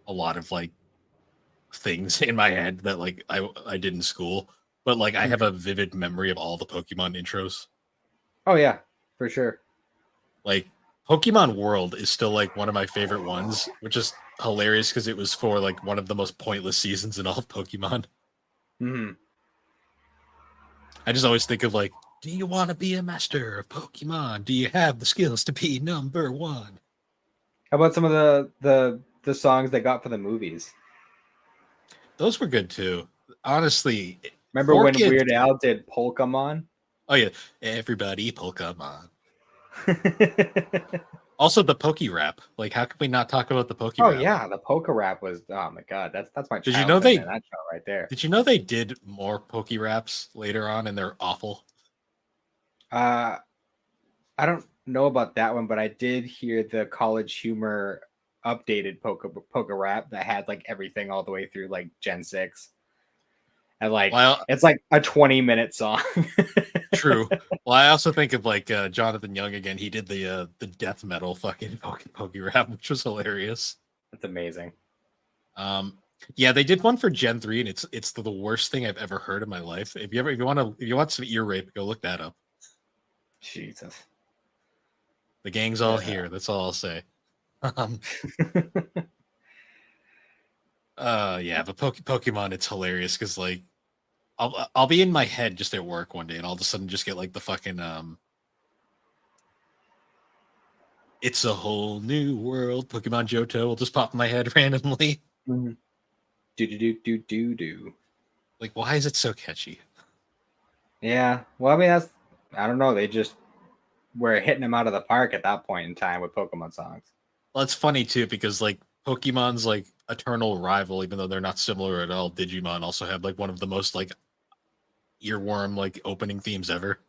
a lot of like things in my head that like I did in school, but like I have a vivid memory of all the Pokemon intros. Oh yeah, for sure. Like Pokemon World is still like one of my favorite ones, which is hilarious because it was for like one of the most pointless seasons in all of Pokemon. Mm-hmm. I just always think of like, do you want to be a master of Pokemon? Do you have the skills to be number one? How about some of the songs they got for the movies? Those were good too. Honestly, Remember for when kids. Weird Al did Pokemon? Oh yeah, everybody Pokemon. Also, the Poke Rap. Like, how can we not talk about the Poke Oh Rap? yeah, the Poke Rap was. Oh my god, that's my Did you know childhood in they? that show right there. Did you know they did more Poke Raps later on, and they're awful? Uh, I don't know about that one, but I did hear the College Humor updated Poke Rap that had like everything all the way through like Gen 6. And like Well, it's like a 20-minute song. true. Well, I also think of like Jonathan Young again. He did the death metal fucking Poke Rap, which was hilarious. That's amazing. Um, yeah, they did one for Gen 3, and it's the worst thing I've ever heard in my life. If you want some ear rape, go look that up. Jesus. The gang's all Yeah. here. That's all I'll say. Um, yeah, but Pokemon, it's hilarious because like I'll be in my head just at work one day, and all of a sudden just get like the fucking it's a whole new world. Pokemon Johto will just pop in my head randomly. Do do do do do do. Like, why is it so catchy? Yeah. Well, I mean I don't know. They just were hitting them out of the park at that point in time with Pokemon songs. Well, it's funny too because like Pokemon's like eternal rival, even though they're not similar at all. Digimon also have like one of the most like earworm like opening themes ever.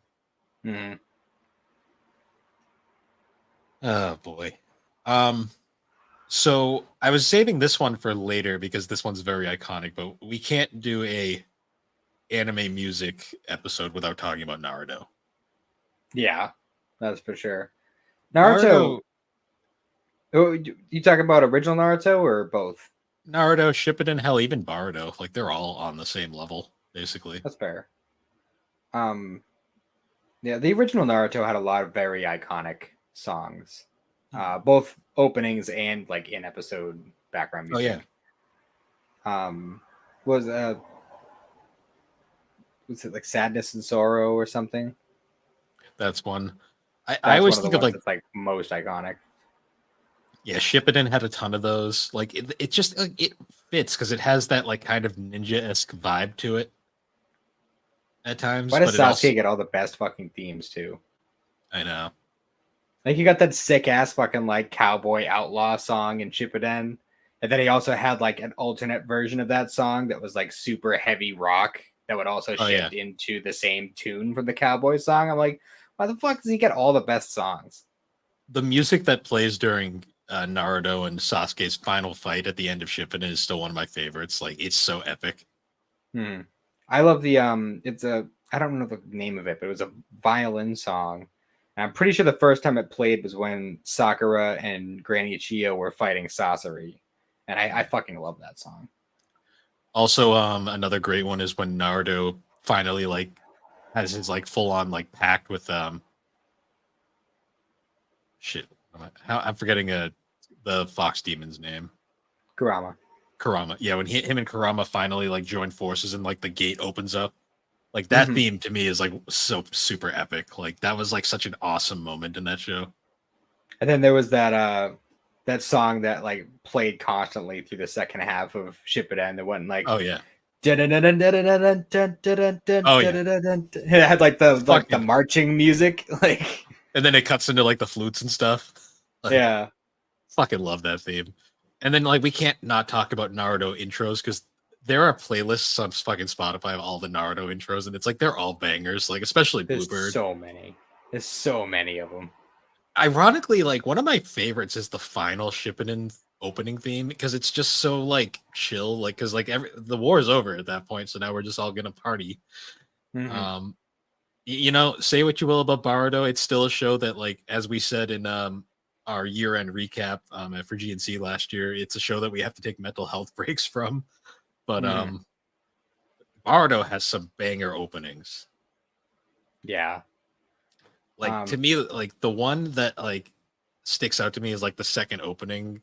Mm-hmm. Oh boy. Um, so I was saving this one for later because this one's very iconic, but we can't do a anime music episode without talking about Naruto. Yeah, that's for sure. Naruto, Naruto. Oh, you talking about original Naruto or both? Naruto, Shippuden, hell, even Baruto, like they're all on the same level, basically. That's fair. Um, yeah, the original Naruto had a lot of very iconic songs, both openings and like in episode background Oh yeah, music. Um, was was it like Sadness and Sorrow or something? that's one. I That's always one of the think of ones like that's like most iconic. yeah, Shippuden had a ton of those. Like it just like, it fits because it has that like kind of ninja-esque vibe to it at times, Why does but it also Sasuke get all the best fucking themes too? I know. Like he got that sick ass fucking like cowboy outlaw song in Shippuden, and then he also had like an alternate version of that song that was like super heavy rock that would also Oh yeah, shift into the same tune from the cowboy song. I'm like, why the fuck does he get all the best songs? the music that plays during Naruto and Sasuke's final fight at the end of Shippuden is still one of my favorites. Like it's so epic. Hmm. I love the it's a I don't know the name of it, but it was a violin song. And I'm pretty sure the first time it played was when Sakura and Granny Chio were fighting Sasori. And I fucking love that song. Also, another great one is when Naruto finally like has his like full on like pact with shit. I'm forgetting the fox demon's name. Kurama. Kurama. Yeah, when him and Kurama finally like join forces and like the gate opens up. Like that Hmm. theme to me is like so super epic. Like that was like such an awesome moment in that show. And then there was that song that like played constantly through the second half of Shippuden that went like Oh yeah. it Oh yeah. had like the Fucking marching music. Like and then it cuts into like the flutes and stuff. Like yeah. fucking love that theme. And then like we can't not talk about Naruto intros because there are playlists on fucking Spotify of all the Naruto intros, and it's like they're all bangers, like especially There's Bluebird. so many. There's so many of them. Ironically, like one of my favorites is the final Shippuden opening theme because it's just so like chill, like because like the war is over at that point, so now we're just all gonna party. Hmm. Um, you know, say what you will about Baruto, it's still a show that, like, as we said in our year-end recap for GNC last year, it's a show that we have to take mental health breaks from. But Hmm. Baruto has some banger openings. Yeah. Like to me, like the one that like sticks out to me is like the second opening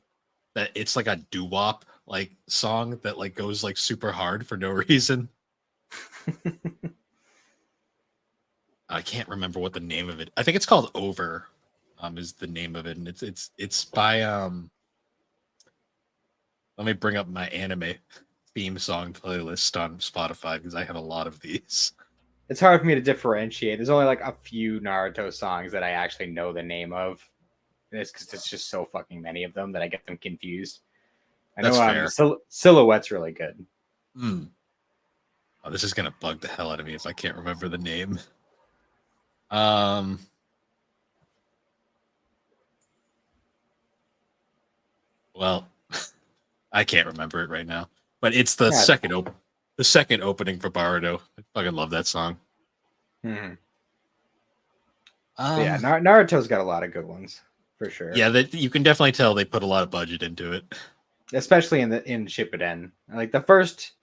that it's like a doo-wop like song that like goes like super hard for no reason. I can't remember what the name of it. I think it's called Over. Is the name of it, and it's by Let me bring up my anime theme song playlist on Spotify because I have a lot of these. It's hard for me to differentiate. There's only like a few Naruto songs that I actually know the name of. And it's because it's just so fucking many of them that I get them confused. I That's know fair. Silhouette's really good. Hmm. Oh, this is gonna bug the hell out of me if I can't remember the name. Um. Well, I can't remember it right now, but it's the Yeah. second opening for Baruto. I fucking love that song. Mhm. Yeah, Um. Naruto's got a lot of good ones for sure. Yeah, that you can definitely tell they put a lot of budget into it. Especially in Shippuden. Like the first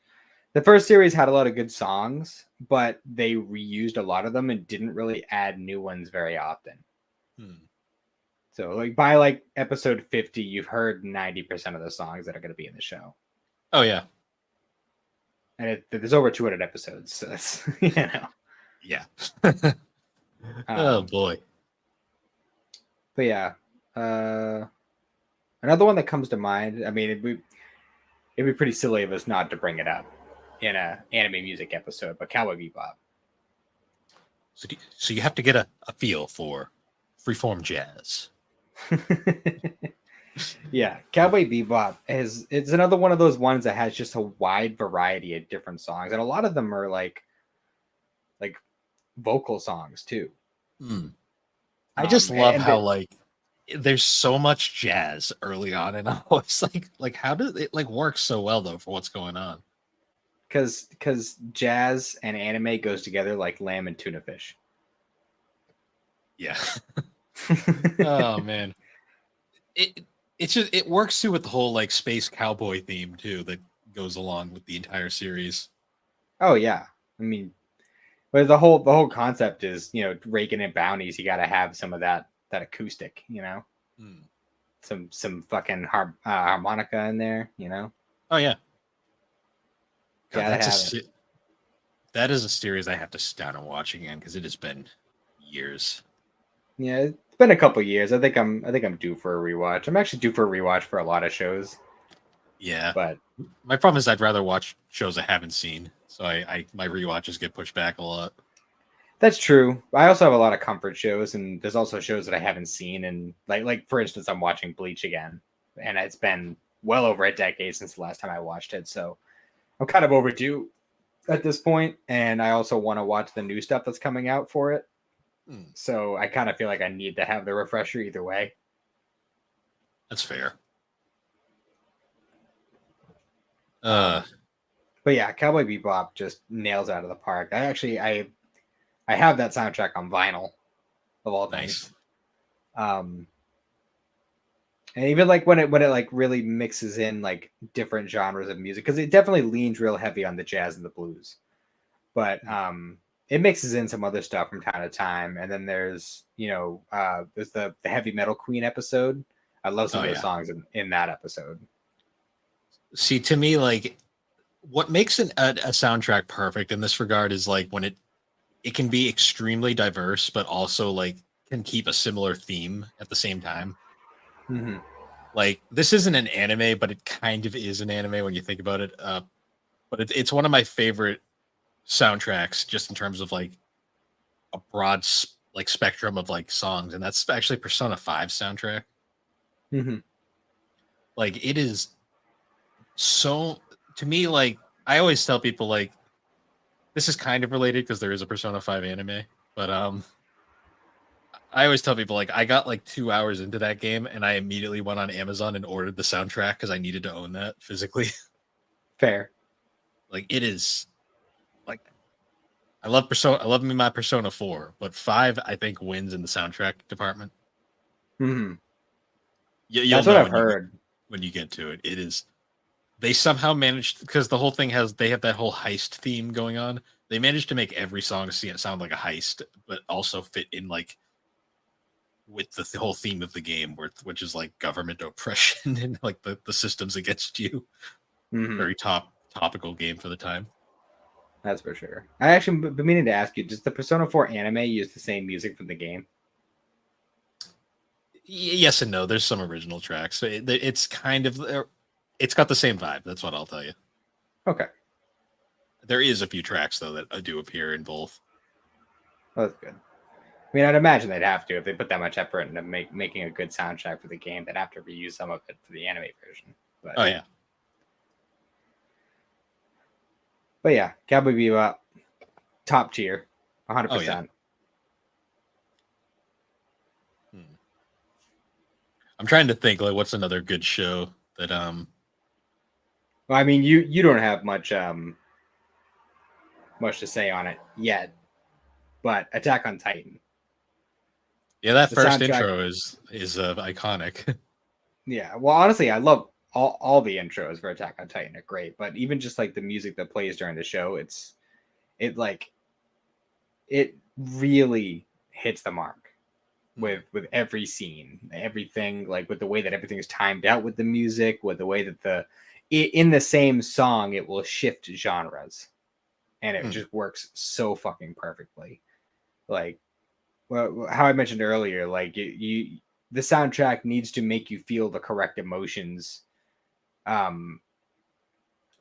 series had a lot of good songs, but they reused a lot of them and didn't really add new ones very often. Hmm. So like by like episode 50, you've heard 90% of the songs that are going to be in the show. Oh yeah, And there's over 200 episodes, so that's you know. yeah. Oh Um, boy. but yeah, another one that comes to mind. I mean, it'd be pretty silly of us not to bring it up in a anime music episode, but Cowboy Bebop. So you have to get a feel for freeform jazz. Yeah, Cowboy Bebop it's another one of those ones that has just a wide variety of different songs, and a lot of them are like vocal songs too. Hmm. I just love And how like there's so much jazz early on, and I was like how does it like work so well though for what's going on? because jazz and anime goes together like lamb and tuna fish. Yeah. Oh man. It it's just it works too with the whole like space cowboy theme too that goes along with the entire series. Oh yeah, I mean, but the whole concept is raking in bounties. You got to have some of that acoustic, Hmm. some fucking harmonica in there. Oh yeah. God, Gotta have it. that is a series I have to start and watch again because it has been years. Yeah, it's been a couple years. I think I'm due for a rewatch. I'm actually due for a rewatch for a lot of shows, Yeah. but My problem is I'd rather watch shows I haven't seen, so I my rewatches get pushed back a lot. that's true. I also have a lot of comfort shows, and there's also shows that I haven't seen. And like for instance, I'm watching Bleach again, and it's been well over a decade since the last time I watched it. So I'm kind of overdue at this point, and I also want to watch the new stuff that's coming out for it. Hmm. So I kind of feel like I need to have the refresher either way. That's fair. Uh, Um, but yeah, Cowboy Bebop just nails out of the park. I have that soundtrack on vinyl of all nice. things. Um, and even like when it like really mixes in like different genres of music, because it definitely leans real heavy on the jazz and the blues, but Hmm. it mixes in some other stuff from time to time. And then there's the heavy metal Queen episode. I love some Oh of the yeah. songs in that episode. See, to me, like what makes a soundtrack perfect in this regard is like when it can be extremely diverse, but also like can keep a similar theme at the same time. Mm-hmm. Like this isn't an anime, but it kind of is an anime when you think about it. But it's one of my favorite soundtracks, just in terms of like a like spectrum of like songs, and that's actually Persona 5 soundtrack. Mm-hmm. Like it is so to me, like I always tell people like this is kind of related because there is a Persona 5 anime, but I always tell people like I got like 2 hours into that game and I immediately went on Amazon and ordered the soundtrack because I needed to own that physically. Fair. Like it is like I love me my Persona 4, but 5 I think wins in the soundtrack department. Mm-hmm. You'll That's what know I've heard. when you get to it. It is they somehow managed because the whole thing has they have that whole heist theme going on. They managed to make every song sound like a heist, but also fit in like with the whole theme of the game, which is like government oppression and like the systems against you. Mm-hmm. Very topical game for the time. That's for sure. I actually been meaning to ask you: does the Persona 4 anime use the same music from the game? Yes and no. There's some original tracks. So it's kind of it's got the same vibe. That's what I'll tell you. Okay, There is a few tracks though that do appear in both. well, that's good. I mean, I'd imagine they'd have to if they put that much effort into making a good soundtrack for the game. They'd have to reuse some of it for the anime version. Oh yeah. But yeah, Cowboy Bebop, top tier, Oh yeah. 100%. I'm trying to think like what's another good show that Well, I mean, you don't have much to say on it yet, but Attack on Titan. yeah, that The first soundtrack, intro is iconic. yeah. Well, honestly, I love all the intros for Attack on Titan are great, but even just like the music that plays during the show, it like it really hits the mark with every scene, everything, like with the way that everything is timed out with the music, with the way that in the same song it will shift genres, and it just works so fucking perfectly. Like, well, how I mentioned earlier, like the soundtrack needs to make you feel the correct emotions, um,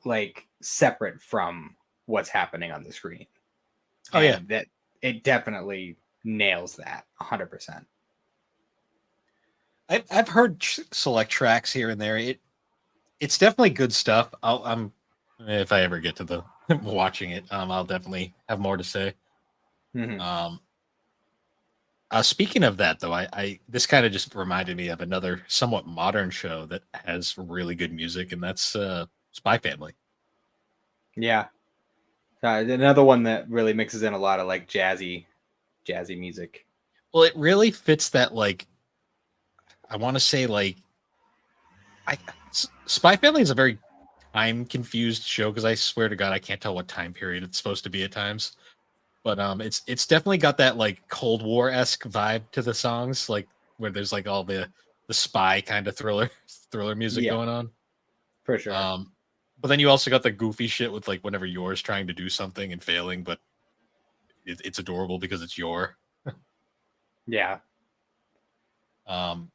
like separate from what's happening on the screen. Oh yeah. And that it definitely nails that 100%. I've heard select tracks here and there. It's definitely good stuff. I'm if I ever get to the watching it, I'll definitely have more to say. Mm-hmm. Um, Speaking of that, though, I this kind of just reminded me of another somewhat modern show that has really good music, and that's Spy Family. Yeah. Another one that really mixes in a lot of like jazzy music. Well, it really fits that like I want to say like I Spy Family is a very time confused show because I swear to God I can't tell what time period it's supposed to be at times. But it's definitely got that like Cold War esque vibe to the songs, like where there's like all the spy kind of thriller music Yeah, going on. for sure. Um, but then you also got the goofy shit with like whenever yours trying to do something and failing, but it's adorable because it's your. Yeah. Um,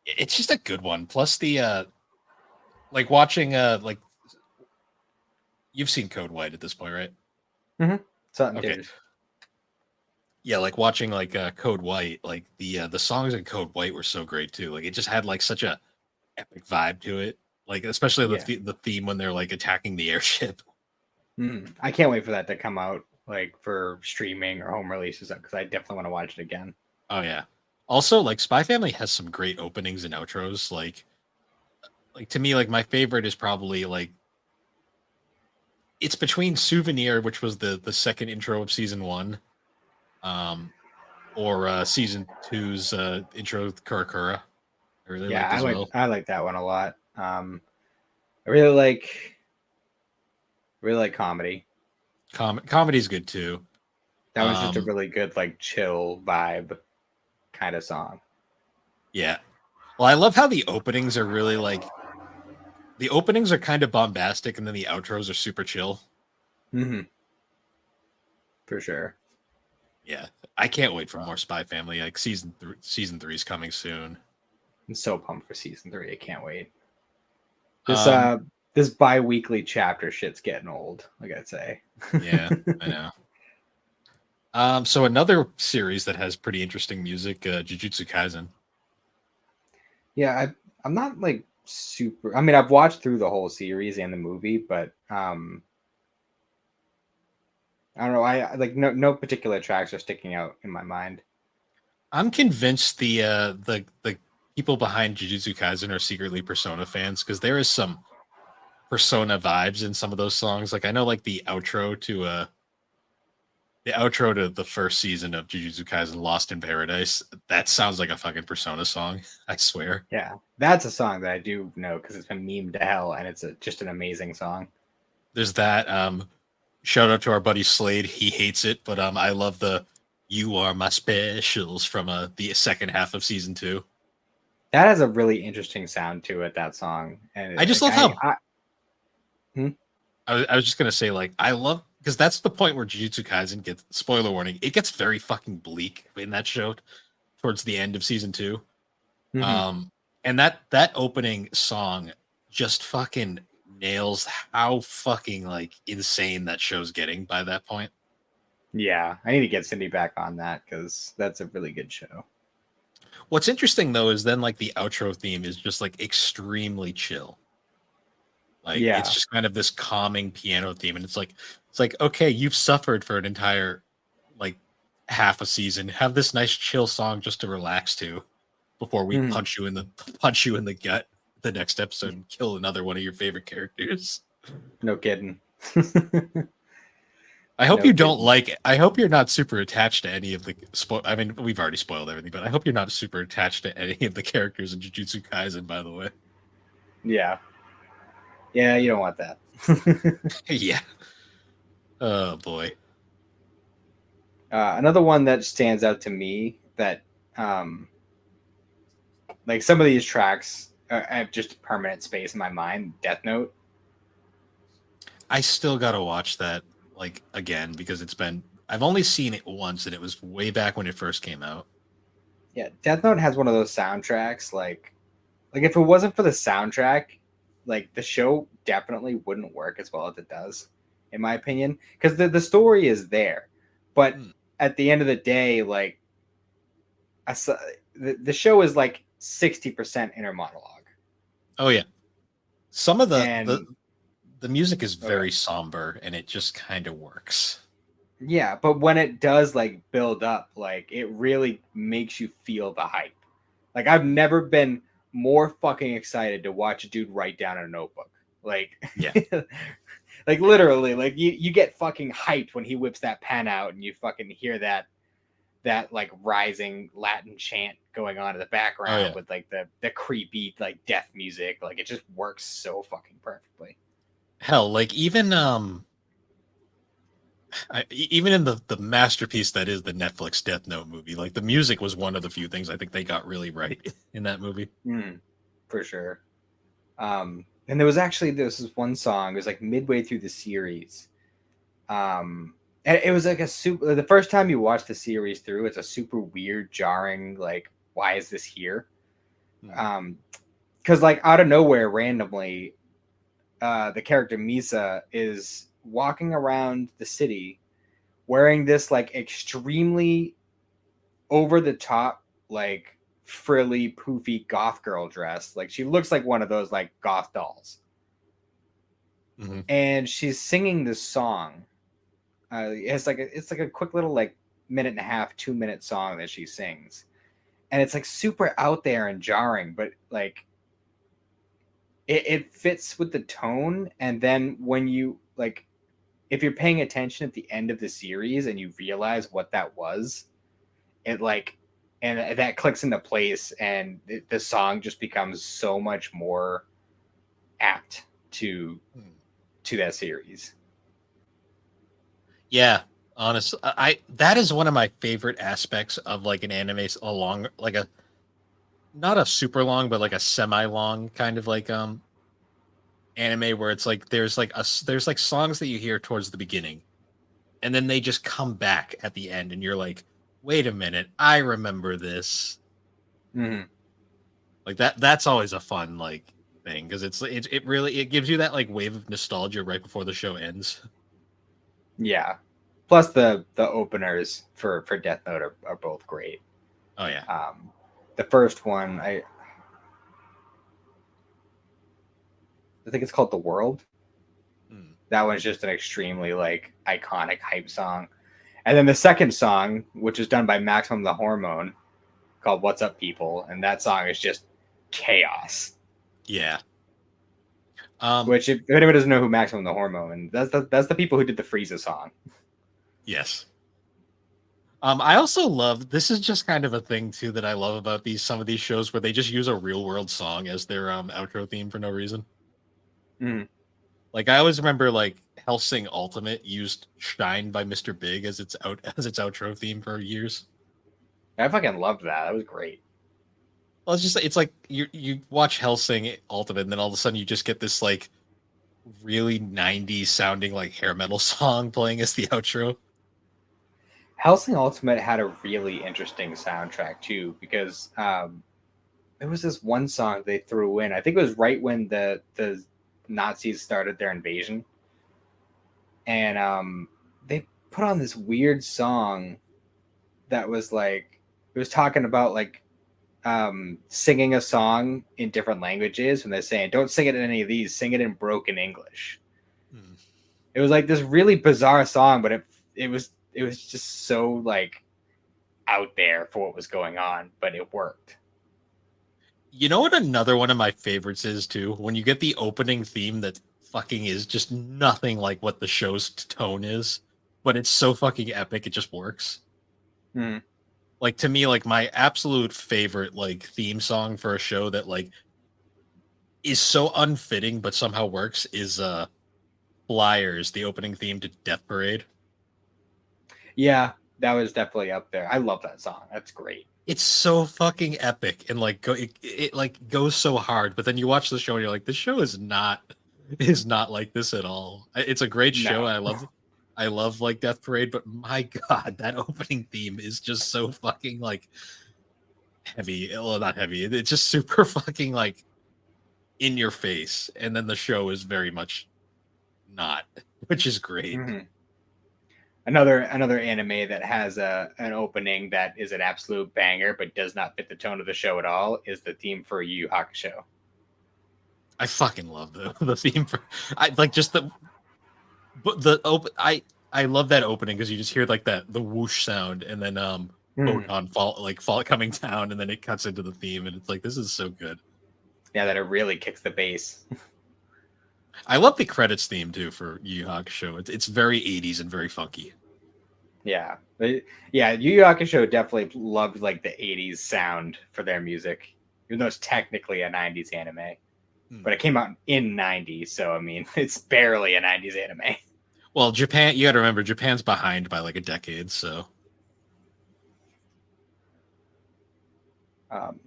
it's just a good one. Plus the like watching like you've seen Code White at this point, right? Mm-hmm. Something Okay. tears. Yeah, like watching like Code White, like the songs in Code White were so great too. Like it just had like such a epic vibe to it. Like especially Yeah. the theme when they're like attacking the airship. Mm-hmm. I can't wait for that to come out, like for streaming or home releases, because I definitely want to watch it again. Oh yeah. Also, like Spy Family has some great openings and outros. Like to me, like my favorite is probably like it's between Souvenir, which was the second intro of season one, um, or season two's intro with Kurakura. I really Yeah, liked as well. I like that one a lot. I really like comedy. Comedy's good too. That was just a really good like chill vibe kind of song. Yeah. Well, I love how the openings are really like the openings are kind of bombastic, and then the outros are super chill. Mm-hmm. For sure. Yeah, I can't wait for more Spy Family. Like season three is coming soon. I'm so pumped for season 3. I can't wait. This Um, this bi-weekly chapter shit's getting old, I gotta say. yeah, I know. So another series that has pretty interesting music, Jujutsu Kaisen. Yeah, I'm not like super. I mean, I've watched through the whole series and the movie, but I don't know. I like no particular tracks are sticking out in my mind. I'm convinced the people behind Jujutsu Kaisen are secretly Persona fans because there is some Persona vibes in some of those songs. Like I know, like the outro to the first season of Jujutsu Kaisen, Lost in Paradise. That sounds like a fucking Persona song. I swear. Yeah, that's a song that I do know because it's been memed to hell, and it's just an amazing song. There's that. Shout out to our buddy Slade. He hates it, but I love the "You Are My Specials" from the second half of season two. That has a really interesting sound to it. That song, and I just like love how hmm? I was just gonna say, like, I love because that's the point where Jujutsu Kaisen gets, spoiler warning, it gets very fucking bleak in that show towards the end of season 2. Mhm. Um, and that opening song just fucking nails how fucking like insane that show's getting by that point. Yeah, I need to get Cindy back on that because that's a really good show. What's interesting though is then like the outro theme is just like extremely chill. Like it's Yeah. just kind of this calming piano theme, and it's like okay, you've suffered for an entire like half a season. Have this nice chill song just to relax to before we Mhm. punch you in the gut the next episode and kill another one of your favorite characters. No kidding. I hope No you don't kidding. like it. I hope you're not super attached to any of the I mean, we've already spoiled everything, but I hope you're not super attached to any of the characters in Jujutsu Kaisen, by the way. Yeah. Yeah, you don't want that. Yeah. Oh boy. Another one that stands out to me that, um, like some of these tracks have just permanent space in my mind. Death Note. I still gotta watch that like again because I've only seen it once and it was way back when it first came out. Yeah, Death Note has one of those soundtracks. Like if it wasn't for the soundtrack, like the show definitely wouldn't work as well as it does, in my opinion. Because the story is there, but Hmm. at the end of the day, like the show is like 60% inner monologue. Oh yeah. Some of And the music is okay, very somber and it just kind of works. yeah, but when it does like build up, like it really makes you feel the hype. Like I've never been more fucking excited to watch a dude write down in a notebook. Like Yeah. like literally, like you get fucking hyped when he whips that pen out and you fucking hear that like rising Latin chant going on in the Oh background yeah. with like the creepy like death music. Like it just works so fucking perfectly. Hell, like even in the masterpiece that is the Netflix Death Note movie, like the music was one of the few things I think they got really right in that movie. Mm, for sure. And there was this one song. It was like midway through the series. And it was like a super. The first time you watch the series through, it's a super weird, jarring. Like, why is this here? Hmm. Because like out of nowhere, randomly, the character Misa is walking around the city wearing this like extremely over the top, like frilly, poofy goth girl dress. Like she looks like one of those like goth dolls. Hmm. And she's singing this song. It's like a quick little like minute and a half, 2 minute song that she sings, and it's like super out there and jarring, but like it fits with the tone. And then when you like, if you're paying attention at the end of the series and you realize what that was, it like, and that clicks into place, and the song just becomes so much more apt to that series. Yeah, honestly, I that is one of my favorite aspects of like an anime along like a not a super long but like a semi long kind of like anime where it's like there's like songs that you hear towards the beginning and then they just come back at the end and you're like, wait a minute, I remember this. Mm-hmm. Like that's always a fun like thing because it really it gives you that like wave of nostalgia right before the show ends. Yeah. Plus the openers for Death Note are both great. Oh yeah. Um, the first one, I think it's called The World. Hmm. That one's just an extremely like iconic hype song. And then the second song, which is done by Maximum the Hormone, called What's Up People, and that song is just chaos. Yeah. Um Which, if anyone doesn't know who Maximum the Hormone, that's the people who did the Frieza song. yes. I also love this is just kind of a thing too that I love about these some of these shows where they just use a real world song as their outro theme for no reason. Mm. Like I always remember like Hellsing Ultimate used Shine by Mr. Big as its out as its outro theme for years. I fucking loved that. That was great. Well, it's just it's like you watch Hellsing Ultimate and then all of a sudden you just get this like really 90s sounding like hair metal song playing as the outro. Hellsing Ultimate had a really interesting soundtrack too, because there was this one song they threw in. I think it was right when the Nazis started their invasion, and they put on this weird song that was like it was talking about like singing a song in different languages, and they're saying don't sing it in any of these, sing it in broken English. Hmm. It was like this really bizarre song, but it was just so like out there for what was going on, but it worked. You know what another one of my favorites is too? When you get the opening theme that fucking is just nothing like what the show's tone is, but it's so fucking epic it just works. Hmm. Like to me, like my absolute favorite like theme song for a show that like is so unfitting but somehow works is Flyers, the opening theme to Death Parade. Yeah, that was definitely up there. I love that song. That's great. It's so fucking epic and like it like goes so hard, but then you watch the show and you're like, this show is not like this at all. It's a great show. No. I love like Death Parade, but my god, that opening theme is just so fucking like heavy. Well, not heavy. It's just super fucking like in your face, and then the show is very much not, which is great. Hmm. Another anime that has an opening that is an absolute banger but does not fit the tone of the show at all is the theme for Yu Yu Hakusho. I fucking love the theme for I like just the open I love that opening because you just hear like that the whoosh sound and then Hmm. photon fall coming down and then it cuts into the theme and it's like this is so good. Yeah, that it really kicks the bass. I love the credits theme too for Yu Yu Hakusho. It's very 80s and very funky. Yeah, yeah. Yu Yu Hakusho definitely loved like the '80s sound for their music, even though it's technically a '90s anime. Hmm. But it came out in '90s, so I mean, it's barely a '90s anime. Well, Japan, you got to remember Japan's behind by like a decade, so Um,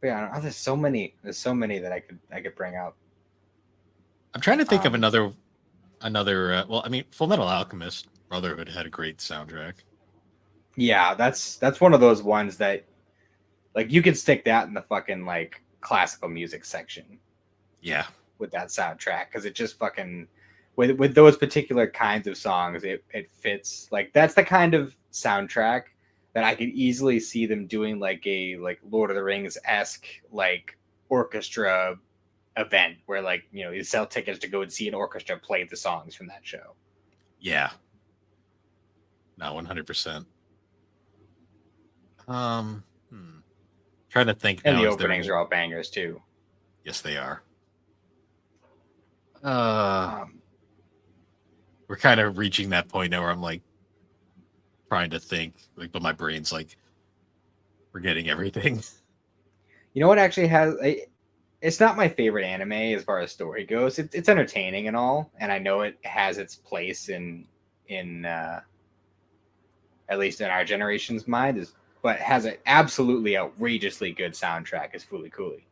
but yeah, I don't know, there's so many. There's so many that I could bring up. I'm trying to think of Um, another well, I mean, Full Metal Alchemist Brotherhood had a great soundtrack. yeah, that's one of those ones that like you could stick that in the fucking like classical music section Yeah. with that soundtrack because it just fucking with those particular kinds of songs it fits. Like that's the kind of soundtrack that I could easily see them doing like a like Lord of the Rings esque like orchestra event where like you sell tickets to go and see an orchestra play the songs from that show. Yeah. No, 100%. Trying to think And now. the Is there openings any? are all bangers too. Yes, they are. Uh, um, we're kind of reaching that point now where I'm like trying to think, like, but my brain's like forgetting everything. you know what actually has it's not my favorite anime as far as story goes. It's entertaining and all, and I know it has its place in at least in our generation's mind, is but has an absolutely outrageously good soundtrack is Fooly Cooly.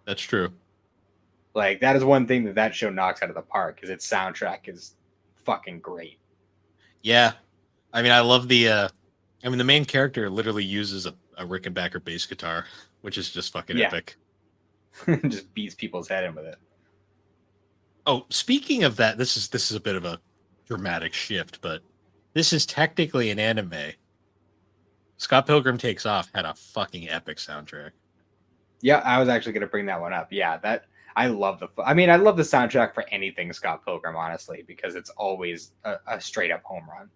That's true. Like that is one thing that show knocks out of the park is its soundtrack is fucking great. Yeah. I mean, I love I mean, the main character literally uses a Rickenbacker bass guitar, which is just fucking Yeah. epic. Just beats people's head in with it. Oh, speaking of that, this is a bit of a dramatic shift, but this is technically an anime. Scott Pilgrim Takes Off had a fucking epic soundtrack. Yeah, I was actually going to bring that one up. Yeah, that I love I love the soundtrack for anything Scott Pilgrim, honestly, because it's always a straight up home run.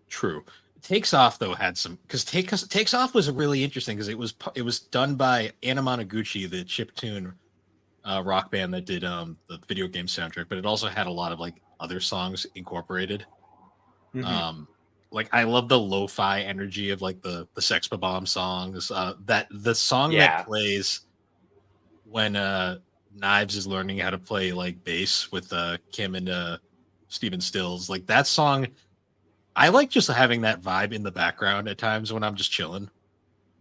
True. Takes Off though had some because Takes Off was really interesting because it was done by Anamanaguchi, the chiptune rock band that did the video game soundtrack, but it also had a lot of like other songs incorporated. Mm-hmm. Like I love the lo-fi energy of like the Sex Bomb songs. That the song that plays when Knives is learning how to play like bass with Kim and Steven Stills, like that song. I like just having that vibe in the background at times when I'm just chilling.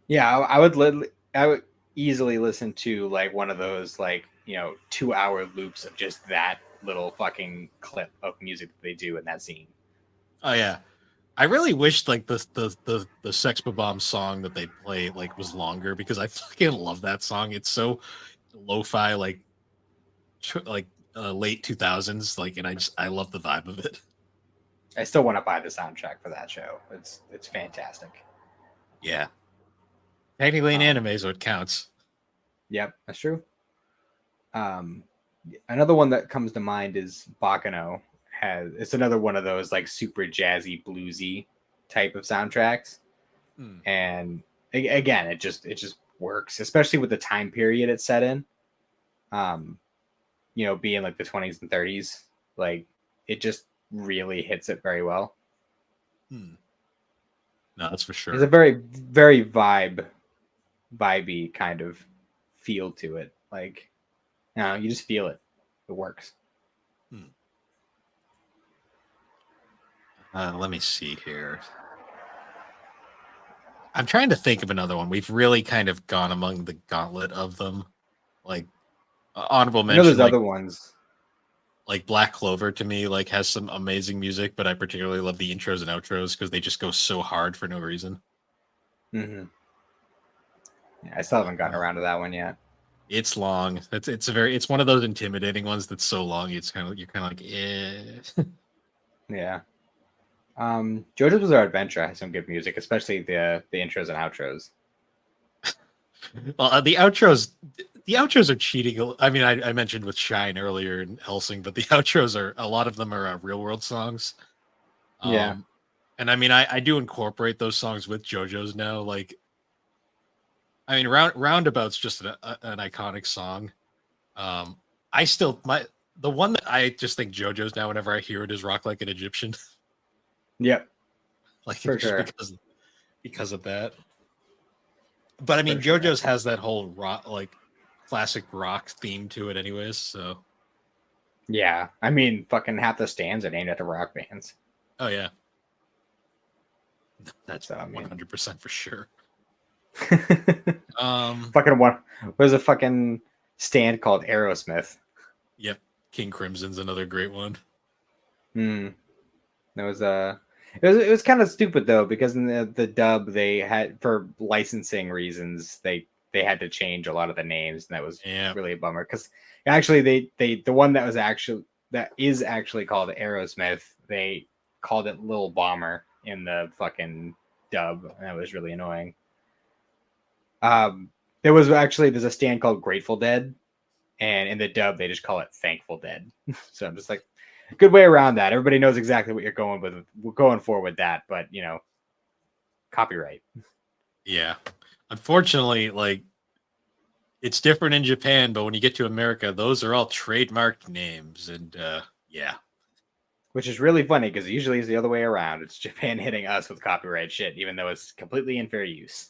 Yeah, I would easily listen to like one of those like 2-hour loops of just that little fucking clip of music that they do in that scene. Oh yeah. I really wish like the Sex Bomb song that they play like was longer because I fucking love that song. It's so lo-fi, like late 2000s, like, and I love the vibe of it. I still want to buy the soundtrack for that show. It's fantastic. Yeah. Technically an Um, anime, so it counts. Yep, that's true. Another one that comes to mind is Bakano. It's another one of those like super jazzy, bluesy type of soundtracks, and again, it just works, especially with the time period it's set in. Being like the 20s and 30s, like it just really hits it very well. No, that's for sure. There's a very, very vibey kind of feel to it. Like, you just feel it. It works. Let me see here. I'm trying to think of another one. We've really kind of gone among the gauntlet of them. Like honorable mention. There's other ones. Like Black Clover to me, like has some amazing music, but I particularly love the intros and outros because they just go so hard for no reason. Mm-hmm. Yeah, I still haven't gotten around to that one yet. It's long. It's one of those intimidating ones that's so long. You're kind of like, eh. Yeah. JoJo's Bizarre Adventure has some good music, especially the intros and outros. Well, the outros are cheating. I mean, I mentioned with Shine earlier in Helsing, but the outros are a lot of them are real world songs. Yeah. And I mean, I do incorporate those songs with JoJo's now. Like, I mean, Roundabout's just an iconic song. The one that I just think JoJo's now whenever I hear it is Rock Like an Egyptian. Yep. Like for just sure. because of that. But I mean, JoJo's has that whole rock, like classic rock theme to it, anyways. So yeah, I mean, fucking half the stands are named after rock bands. Oh yeah, that's 100% for sure. Fucking one. There's a fucking stand called Aerosmith. Yep, King Crimson's another great one. There was it was kind of stupid though, because in the dub they had, for licensing reasons, they had to change a lot of the names, and that was really a bummer. Because actually the one that is actually called Aerosmith, they called it Lil Bomber in the fucking dub, and that was really annoying. There's a stand called Grateful Dead, and in the dub they just call it Thankful Dead. So I'm just like, good way around that. Everybody knows exactly what you're going for with that, but copyright. Yeah, unfortunately, like it's different in Japan, but when you get to America, those are all trademarked names, and yeah. Which is really funny because usually it's the other way around. It's Japan hitting us with copyright shit, even though it's completely in fair use.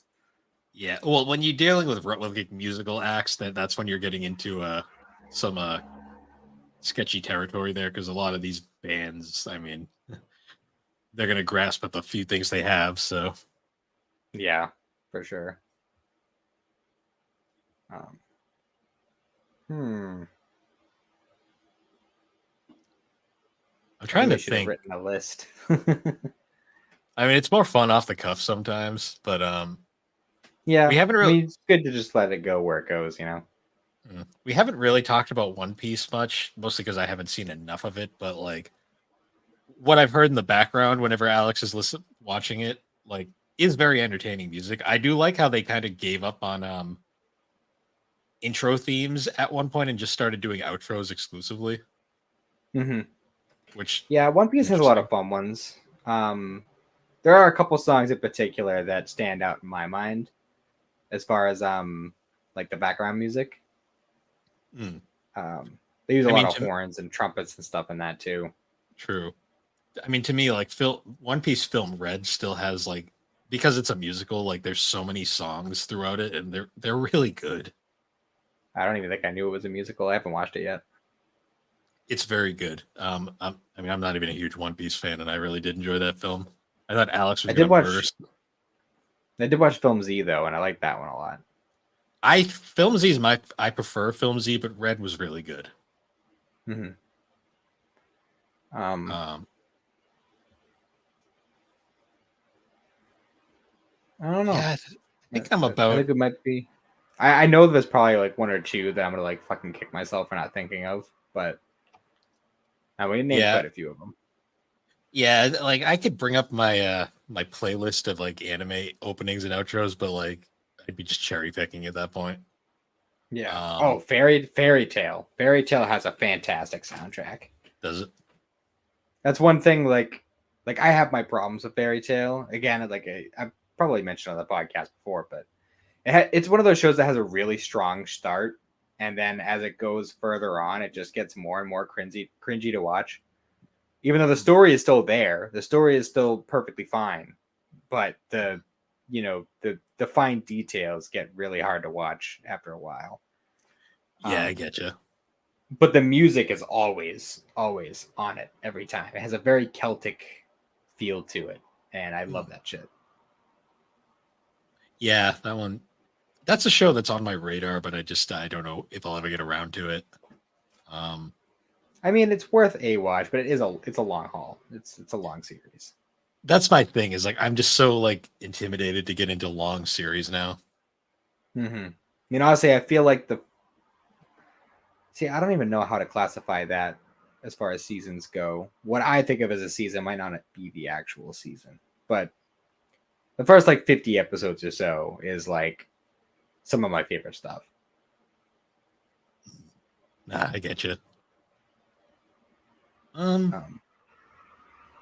Yeah, well, when you're dealing with like musical acts, that's when you're getting into some sketchy territory there, because a lot of these bands, I mean, they're gonna grasp at the few things they have. So yeah, for sure. I'm trying to think. Written a list. I mean, it's more fun off the cuff sometimes, but yeah, we haven't really. It's good to just let it go where it goes, We haven't really talked about One Piece much, mostly because I haven't seen enough of it. But like, what I've heard in the background whenever Alex is watching it, like, is very entertaining music. I do like how they kind of gave up on intro themes at one point and just started doing outros exclusively. Mm-hmm. Which One Piece has a lot of fun ones. There are a couple songs in particular that stand out in my mind, as far as like the background music. They use a lot of horns and trumpets and stuff in that too. True. I mean, to me, like One Piece Film Red still has, like, because it's a musical, like there's so many songs throughout it, and they're really good. I don't even think I knew it was a musical. I haven't watched it yet. It's very good. I mean, I'm not even a huge One Piece fan, and I really did enjoy that film. I thought Alex was going to burst. I did watch Film Z though, and I liked that one a lot. Film Z is I prefer Film Z, but Red was really good. Mm-hmm. Um, I don't know. yeah, I think I'm I about think it might be. I know there's probably like one or two that I'm gonna like fucking kick myself for not thinking of, but we named yeah quite a few of them. yeah. Like I could bring up my my playlist of like anime openings and outros, but like I'd be just cherry picking at that point. Yeah. Oh, Um, Fairy Tale. Fairy Tale has a fantastic soundtrack. does it? That's one thing. Like I have my problems with Fairy Tale. Again, I probably mentioned on the podcast before, but it's one of those shows that has a really strong start, and then as it goes further on, it just gets more and more cringy to watch. Even though the story is still there, the story is still perfectly fine, but the fine details get really hard to watch after a while. Yeah, I Um, get you. but the music is always on it every time. It has a very Celtic feel to it, and I love that shit. Yeah, that one. That's a show that's on my radar, but I don't know if I'll ever get around to it. Um, I mean, it's worth a watch, but it's a long haul. It's a long series. that's my thing. Is like I'm just so like intimidated to get into long series now. Mm-hmm. I mean, honestly, I feel like I don't even know how to classify that as far as seasons go. What I think of as a season might not be the actual season, but the first like 50 episodes or so is like some of my favorite stuff. Nah, I get you. Um, Um,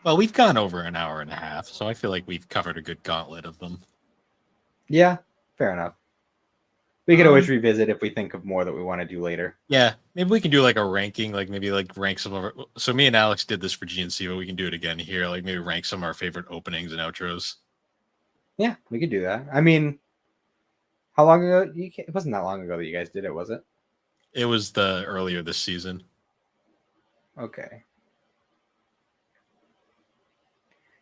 well, we've gone over an hour and a half, so I feel like we've covered a good gauntlet of them. yeah, fair enough. We could always Um, revisit if we think of more that we want to do later. yeah, maybe we can do like a ranking, like maybe like rank some of our. So me and Alex did this for GNC, but we can do it again here. Like maybe rank some of our favorite openings and outros. Yeah, we could do that. I mean, how long ago? It wasn't that long ago that you guys did it, was it? It was the earlier this season. Okay.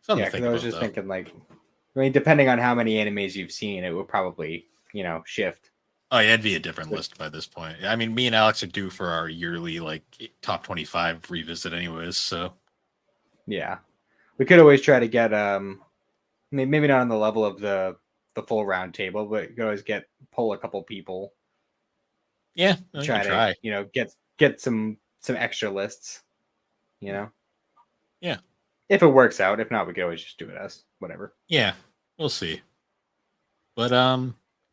Something Yeah, to because think I was about just though. thinking, like, I mean, depending on how many animes you've seen, it would probably, shift. Oh yeah, it'd be a different list by this point. I mean, me and Alex are due for our yearly like top 25 revisit, anyways. So Yeah, we could always try to get maybe not on the level of the full round table, but you could always pull a couple people, yeah, well, you can try to try. get some extra lists. You know, Yeah, if it works out. If not, we could always just do it as whatever. yeah, we'll see. But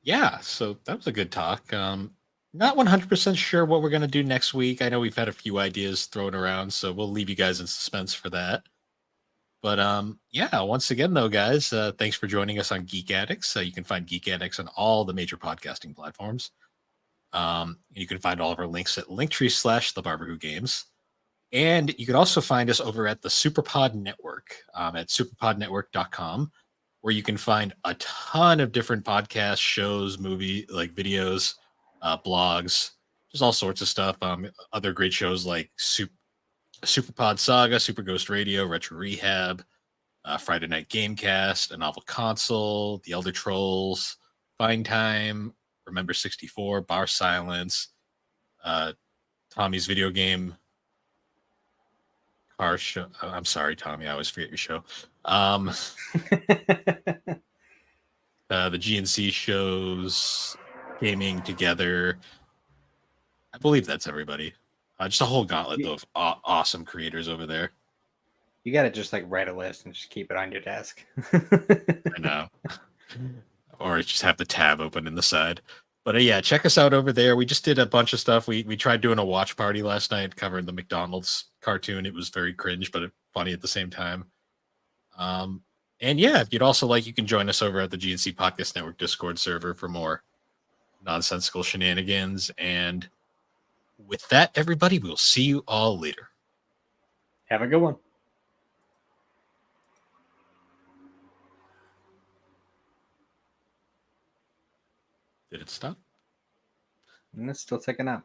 yeah. So that was a good talk. Not 100% sure what we're gonna do next week. I know we've had a few ideas thrown around, so we'll leave you guys in suspense for that. But yeah. Once again, though, guys, thanks for joining us on Geek Addicts. You can find Geek Addicts on all the major podcasting platforms. You can find all of our links at Linktree / The Barber Who Games. And you can also find us over at the Superpod Network at superpodnetwork.com, where you can find a ton of different podcasts, shows, movie, like videos, blogs, just all sorts of stuff. Other great shows like Superpod Saga, Super Ghost Radio, Retro Rehab, Friday Night Gamecast, A Novel Console, The Elder Trolls, Fine Time, Remember 64, Bar Silence, uh, Tommy's Video Game Car Show. I'm sorry, Tommy. I always forget your show. Um, the GNC shows, Gaming Together. I believe that's everybody. Just a whole gauntlet you of awesome creators over there. got to just like write a list and just keep it on your desk. I know. Or just have the tab open in the side. But yeah, check us out over there. We just did a bunch of stuff. We tried doing a watch party last night covering the McDonald's cartoon. It was very cringe, but funny at the same time. Um, and yeah, if you'd also like, you can join us over at the GNC Podcast Network Discord server for more nonsensical shenanigans. And with that, everybody, we'll see you all later. Have a good one. Did it stop? And it's still ticking up.